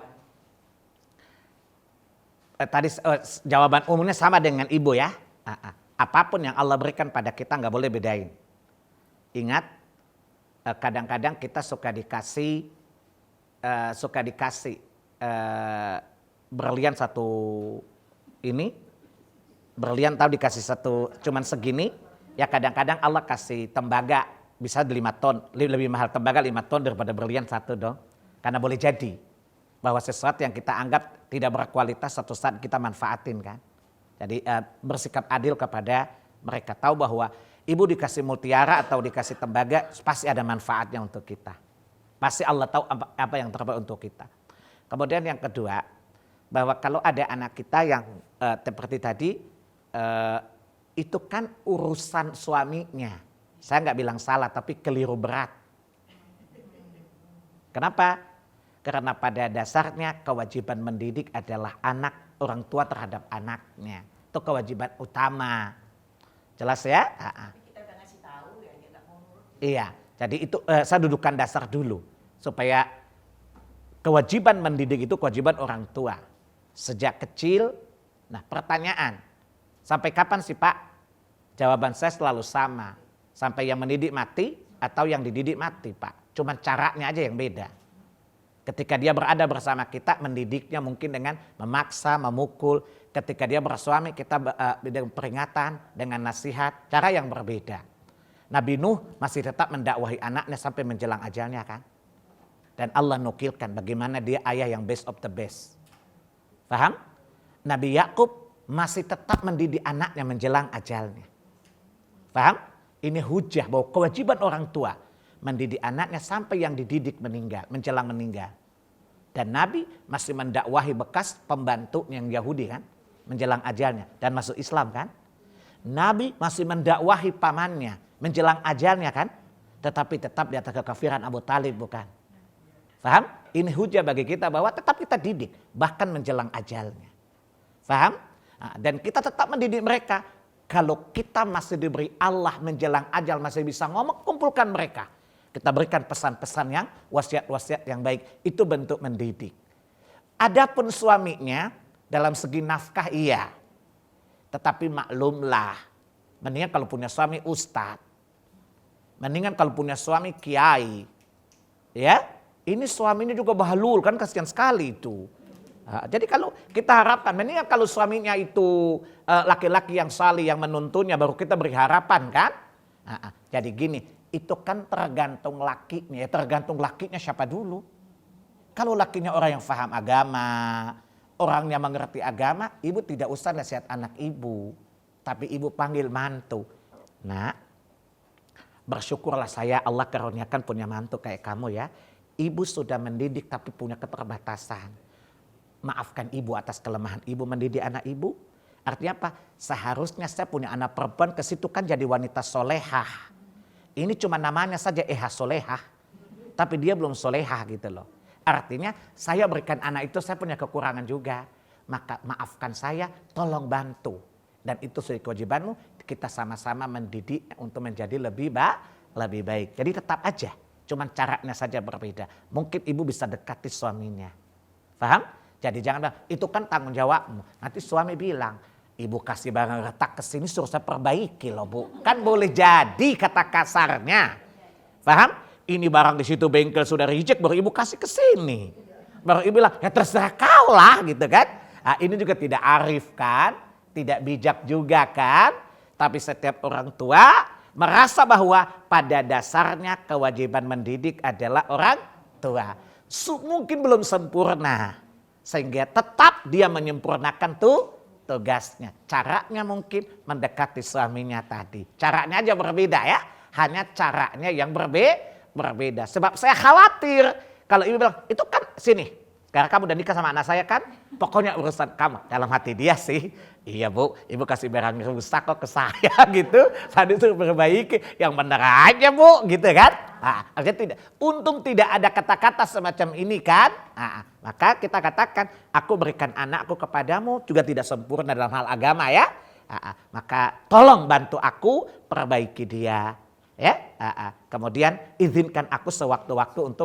Speaker 1: Tadi jawaban umumnya sama dengan ibu ya. Apapun yang Allah berikan pada kita nggak boleh bedain. Ingat, kadang-kadang kita suka dikasih berlian satu ini, berlian tahu dikasih satu cuman segini. Ya kadang-kadang Allah kasih tembaga bisa 5 ton, lebih mahal tembaga 5 ton daripada berlian satu dong. Karena boleh jadi bahwa sesuatu yang kita anggap tidak berkualitas suatu saat kita manfaatin kan. Jadi bersikap adil kepada mereka, tahu bahwa ibu dikasih mutiara atau dikasih tembaga pasti ada manfaatnya untuk kita. Pasti Allah tahu apa yang terbaik untuk kita. Kemudian yang kedua, bahwa kalau ada anak kita yang seperti tadi, itu kan urusan suaminya. Saya nggak bilang salah, tapi keliru berat. Kenapa? Karena pada dasarnya kewajiban mendidik adalah orang tua terhadap anaknya. Itu kewajiban utama. Jelas ya?
Speaker 2: Kita udah ngasih tahu ya, kita mau nurut.
Speaker 1: Iya, jadi itu saya dudukan dasar dulu. Supaya kewajiban mendidik itu kewajiban orang tua. Sejak kecil, nah pertanyaan, sampai kapan sih Pak? Jawaban saya selalu sama. Sampai yang mendidik mati atau yang dididik mati Pak. Cuman caranya aja yang beda. Ketika dia berada bersama kita, mendidiknya mungkin dengan memaksa, memukul. Ketika dia bersuami, kita dengan peringatan, dengan nasihat, cara yang berbeda. Nabi Nuh masih tetap mendakwahi anaknya sampai menjelang ajalnya kan. Dan Allah nukilkan bagaimana dia ayah yang best of the best. Paham? Nabi Yakub masih tetap mendidik anaknya menjelang ajalnya. Paham? Ini hujah bahwa kewajiban orang tua mendidik anaknya sampai yang dididik meninggal, menjelang meninggal. Dan Nabi masih mendakwahi bekas pembantu yang Yahudi kan, menjelang ajalnya dan masuk Islam kan. Nabi masih mendakwahi pamannya menjelang ajalnya kan, tetapi tetap di atas kekafiran Abu Talib, bukan. Faham? Ini hujah bagi kita bahwa tetap kita didik, bahkan menjelang ajalnya. Faham? Nah, dan kita tetap mendidik mereka. Kalau kita masih diberi Allah menjelang ajal masih bisa ngomong, kumpulkan mereka. Kita berikan pesan-pesan yang wasiat-wasiat yang baik. Itu bentuk mendidik. Adapun suaminya dalam segi nafkah iya. Tetapi maklumlah. Mendingan kalau punya suami ustadz. Mendingan kalau punya suami kiai. Ya, ini suaminya juga bahlul, kan kasihan sekali itu. Nah, jadi kalau kita harapkan, mendingan kalau suaminya itu laki-laki yang salih, yang menuntunnya, baru kita beri harapan kan. Nah, jadi gini, itu kan tergantung lakinya, ya tergantung lakinya siapa dulu. Kalau lakinya orang yang paham agama, orangnya mengerti agama, ibu tidak usah nasihat anak ibu. Tapi ibu panggil mantu. Nah, bersyukurlah saya Allah karuniakan punya mantu kayak kamu ya. Ibu sudah mendidik tapi punya keterbatasan. Maafkan ibu atas kelemahan ibu mendidik anak ibu. Artinya apa? Seharusnya saya punya anak perempuan ke situ kan jadi wanita solehah. Ini cuma namanya saja solehah. Tapi dia belum solehah gitu loh. Artinya saya berikan anak itu saya punya kekurangan juga. Maka maafkan saya, tolong bantu. Dan itu sudah kewajibanmu, kita sama-sama mendidik untuk menjadi lebih baik. Jadi tetap aja, cuman caranya saja berbeda. Mungkin ibu bisa dekati suaminya. Paham? Jadi jangan bilang, itu kan tanggung jawabmu. Nanti suami bilang, ibu kasih barang retak ke sini suruh saya perbaiki loh bu. Kan boleh jadi kata kasarnya. Paham? Ini barang di situ bengkel sudah reject, baru ibu kasih ke sini. Baru ibu bilang, ya terserah kau lah gitu kan. Nah, ini juga tidak arif kan, tidak bijak juga kan. Tapi setiap orang tua merasa bahwa pada dasarnya kewajiban mendidik adalah orang tua. Mungkin belum sempurna. Sehingga tetap dia menyempurnakan tugasnya. Caranya mungkin mendekati suaminya tadi. Caranya aja berbeda ya. Hanya caranya yang berbeda. Sebab saya khawatir kalau ibu bilang, itu kan sini. Karena kamu udah nikah sama anak saya kan. Pokoknya urusan kamu. Dalam hati dia sih. Iya bu, ibu kasih barang rusak kok ke saya gitu. Tadi suruh perbaiki. Yang benar aja bu gitu kan. Nah, artinya tidak. Untung tidak ada kata-kata semacam ini kan. Nah, maka kita katakan, aku berikan anakku kepadamu juga tidak sempurna dalam hal agama ya. Maka tolong bantu aku perbaiki dia. Ya. Kemudian izinkan aku sewaktu-waktu untuk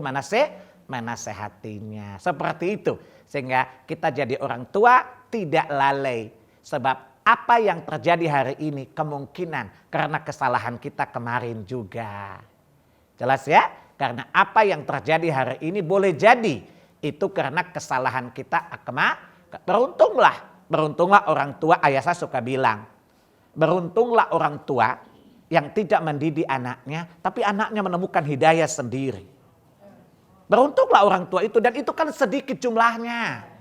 Speaker 1: menasehatinya. Seperti itu. Sehingga kita jadi orang tua tidak lalai. Sebab apa yang terjadi hari ini kemungkinan karena kesalahan kita kemarin juga. Jelas ya? Karena apa yang terjadi hari ini boleh jadi itu karena kesalahan kita Beruntunglah orang tua, ayah saya suka bilang. Beruntunglah orang tua yang tidak mendidik anaknya, tapi anaknya menemukan hidayah sendiri. Beruntunglah orang tua itu, dan itu kan sedikit jumlahnya.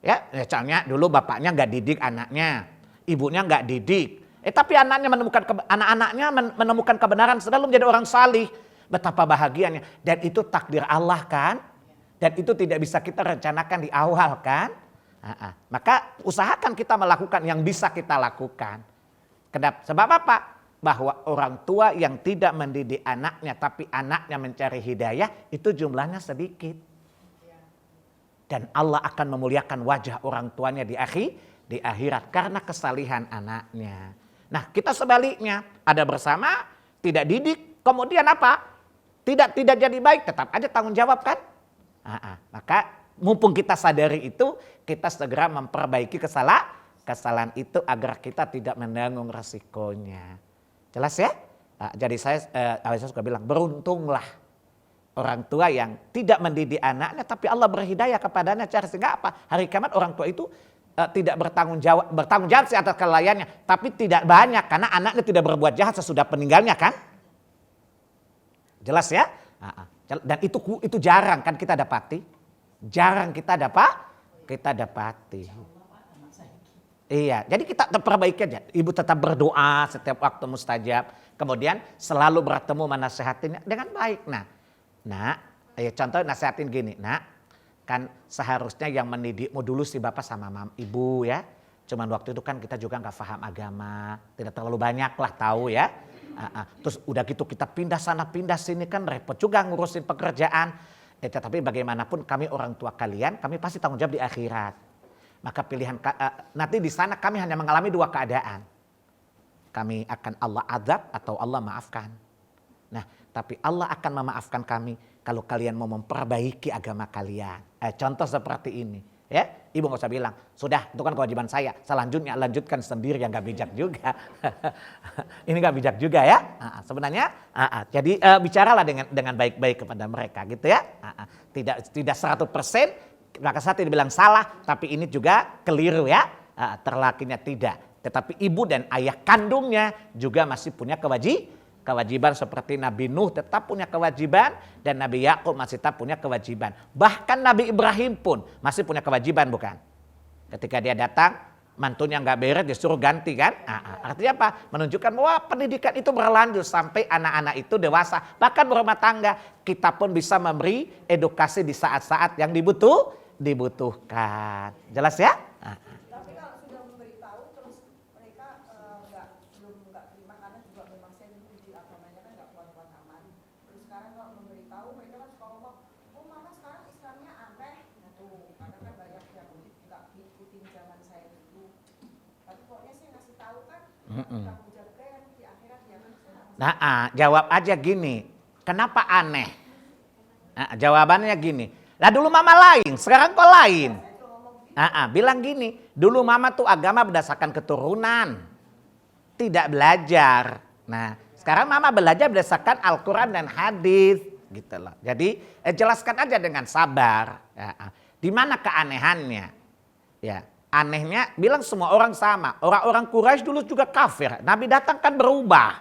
Speaker 1: Ya, misalnya dulu bapaknya nggak didik anaknya, ibunya nggak didik. Tapi anak-anaknya menemukan kebenaran, selalu menjadi orang salih. Betapa bahagianya. Dan itu takdir Allah kan. Dan itu tidak bisa kita rencanakan di awal kan. Maka usahakan kita melakukan yang bisa kita lakukan. Kenapa? Sebab apa? Bahwa orang tua yang tidak mendidik anaknya, tapi anaknya mencari hidayah, itu jumlahnya sedikit. Dan Allah akan memuliakan wajah orang tuanya di akhirat karena kesalihan anaknya. Nah, kita sebaliknya, ada bersama, tidak didik, kemudian apa? Tidak jadi baik, tetap aja tanggung jawab kan? Maka mumpung kita sadari itu, kita segera memperbaiki kesalahan itu agar kita tidak menanggung resikonya. Jelas ya? Jadi saya suka bilang, beruntunglah orang tua yang tidak mendidik anaknya, tapi Allah berhidayah kepadanya. Sehingga apa? Hari kiamat orang tua itu tidak bertanggung jawab sih atas kelalaiannya, tapi tidak banyak karena anaknya tidak berbuat jahat sesudah peninggalnya kan? Jelas ya? Dan itu jarang kan kita dapati. Jarang kita dapati. Iya, jadi kita perbaiki aja. Ibu tetap berdoa setiap waktu mustajab. Kemudian selalu bertemu menasehatinya dengan baik. Nah, contoh nasihatin gini, kan seharusnya yang mendidikmu dulu si bapak sama ibu ya. Cuman waktu itu kan kita juga nggak paham agama, tidak terlalu banyak lah tahu ya. Terus udah gitu kita pindah sana pindah sini kan repot juga ngurusin pekerjaan. Tetapi bagaimanapun kami orang tua kalian, kami pasti tanggung jawab di akhirat. Maka pilihan nanti di sana kami hanya mengalami dua keadaan. Kami akan Allah azab atau Allah maafkan. Nah, tapi Allah akan memaafkan kami kalau kalian mau memperbaiki agama kalian. Contoh seperti ini. Ya, ibu nggak usah bilang, sudah itu kan kewajiban saya. Selanjutnya lanjutkan sendiri, yang nggak bijak juga. Ini nggak bijak juga ya. Sebenarnya, jadi bicaralah dengan baik-baik kepada mereka, gitu ya. Tidak 100%, maka saya tidak bilang salah, tapi ini juga keliru ya. Terlakinya tidak, tetapi ibu dan ayah kandungnya juga masih punya kewajiban seperti Nabi Nuh tetap punya kewajiban dan Nabi Yakub masih tetap punya kewajiban. Bahkan Nabi Ibrahim pun masih punya kewajiban, bukan? Ketika dia datang, mantunya nggak beres disuruh ganti kan? Artinya apa? Menunjukkan bahwa pendidikan itu berlanjut sampai anak-anak itu dewasa. Bahkan berumah tangga, kita pun bisa memberi edukasi di saat-saat yang dibutuhkan. Jelas ya?
Speaker 2: Tapi kalau sudah memberitahu terus mereka nggak terima karena juga memang saya uji agamanya kan nggak kuat-kuat aman. Terus sekarang kalau memberitahu mereka kan suka ngomong, oh mama sekarang Islamnya aneh gitu. Karena kan banyak yang nggak ngikutin zaman saya dulu. Tapi pokoknya saya ngasih tahu kan, tanggung jawab kan di akhirat jangan.
Speaker 1: Nah, jawab aja gini, kenapa aneh? Jawabannya gini, lah dulu mama lain, sekarang kok lain. Bilang gini, dulu mama tuh agama berdasarkan keturunan, tidak belajar. Nah, sekarang mama belajar berdasarkan Al-Quran dan hadis, gitu loh. Jadi jelaskan aja dengan sabar. Di mana keanehannya? Ya, anehnya bilang semua orang sama. Orang-orang Quraisy dulu juga kafir. Nabi datang kan berubah.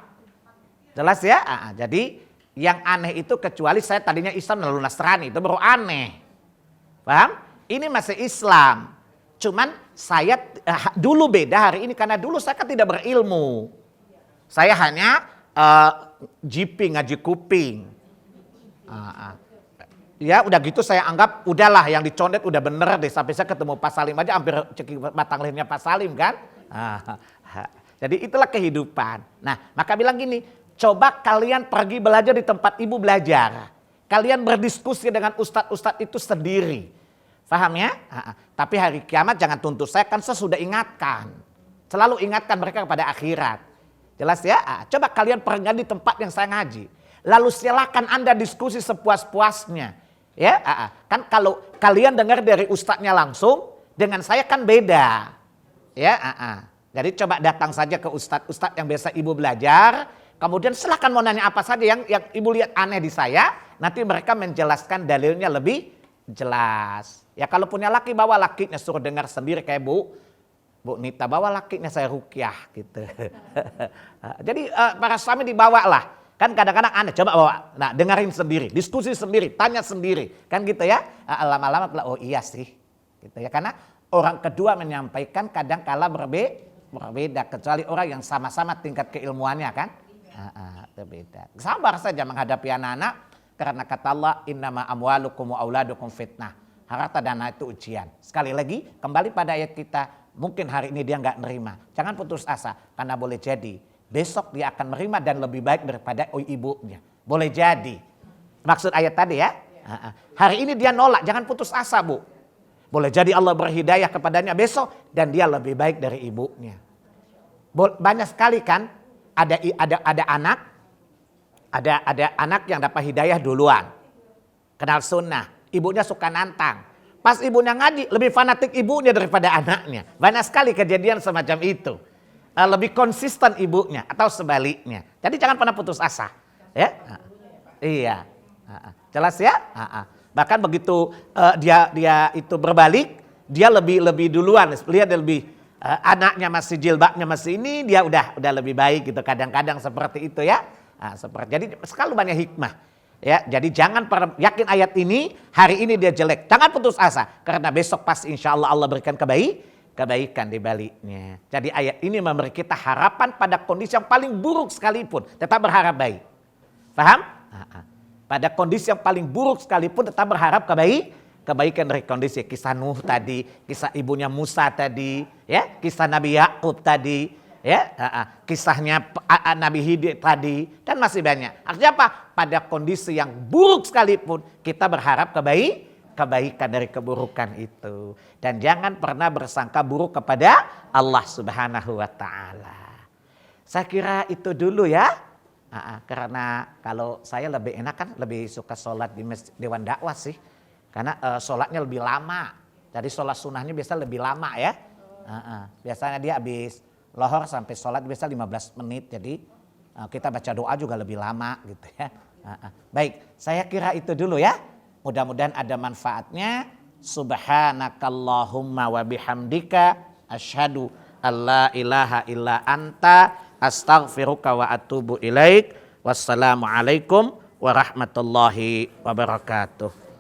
Speaker 1: Jelas ya? Jadi yang aneh itu kecuali saya tadinya Islam lalu Nasrani, itu baru aneh. Paham? Ini masih Islam. Cuman saya dulu beda hari ini karena dulu saya kan tidak berilmu. Saya hanya GP, ngaji kuping. Ya udah gitu saya anggap udahlah yang dicondet udah bener deh. Sampai saya ketemu Pak Salim aja hampir cekik batang lehernya Pak Salim kan. Jadi itulah kehidupan. Nah maka bilang gini, coba kalian pergi belajar di tempat ibu belajar. Kalian berdiskusi dengan ustadz-ustadz itu sendiri. Paham ya? Tapi hari kiamat jangan tuntut saya, kan saya sudah ingatkan. Selalu ingatkan mereka kepada akhirat. Jelas ya? Coba kalian pergi di tempat yang saya ngaji. Lalu silakan Anda diskusi sepuas-puasnya. Ya, kan kalau kalian dengar dari ustadznya langsung, dengan saya kan beda. Ya, jadi coba datang saja ke ustadz yang biasa ibu belajar. Kemudian silakan mau nanya apa saja yang ibu lihat aneh di saya. Nanti mereka menjelaskan dalilnya lebih jelas. Ya kalau punya laki bawa lakinya suruh dengar sendiri kayak Bu Nita, bawa lakinya saya rukyah gitu. Jadi para suami dibawa lah. Kan kadang-kadang aneh, coba bawa. Nah dengerin sendiri, diskusi sendiri, tanya sendiri. Kan gitu ya. Lama-lama oh iya sih. Gitu ya. Karena orang kedua menyampaikan kadang kala berbeda. Kecuali orang yang sama-sama tingkat keilmuannya kan. Berbeda. Sabar saja menghadapi anak-anak. Karena kata Allah, innama amwalukum wa auladukum fitnah. Harta dan anak itu ujian. Sekali lagi, kembali pada ayat kita. Mungkin hari ini dia nggak nerima. Jangan putus asa. Karena boleh jadi besok dia akan menerima dan lebih baik daripada ibunya. Boleh jadi. Maksud ayat tadi ya. Hari ini dia nolak. Jangan putus asa Bu. Boleh jadi Allah berhidayah kepadanya besok. Dan dia lebih baik dari ibunya. Banyak sekali kan. Ada anak. Ada anak yang dapat hidayah duluan. Kenal sunnah. Ibunya suka nantang. Pas ibunya ngaji, lebih fanatik ibunya daripada anaknya. Banyak sekali kejadian semacam itu. Lebih konsisten ibunya atau sebaliknya. Jadi jangan pernah putus asa. Ya? Iya. Jelas ya? Bahkan begitu dia itu berbalik, dia lebih duluan. Lihat dia lebih anaknya masih jilbabnya masih ini, dia udah lebih baik gitu. Kadang-kadang seperti itu ya. Jadi sekali banyak hikmah. Ya, jadi jangan pernah yakin ayat ini hari ini dia jelek. Jangan putus asa karena besok pasti insya Allah Allah berikan kebaikan di baliknya. Jadi ayat ini memberi kita harapan pada kondisi yang paling buruk sekalipun tetap berharap baik. Paham? Pada kondisi yang paling buruk sekalipun tetap berharap kebaikan dari kondisi kisah Nuh tadi, kisah ibunya Musa tadi, ya, kisah Nabi Yakub tadi. Ya, kisahnya Nabi Khidir tadi kan masih banyak. Artinya apa? Pada kondisi yang buruk sekalipun kita berharap kebaikan dari keburukan itu. Dan jangan pernah bersangka buruk kepada Allah Subhanahu wa taala. Saya kira itu dulu ya. Karena kalau saya lebih enak kan lebih suka sholat di Dewan Dakwah sih. Karena sholatnya lebih lama. Jadi sholat sunnahnya biasa lebih lama ya. Biasanya dia habis lohor sampai sholat biasa 15 menit. Jadi kita baca doa juga lebih lama gitu ya. Baik, saya kira itu dulu ya. Mudah-mudahan ada manfaatnya. Subhanakallahumma wa bihamdika asyhadu alla ilaha illa anta astaghfiruka wa atubu ilaik. Wassalamualaikum warahmatullahi wabarakatuh.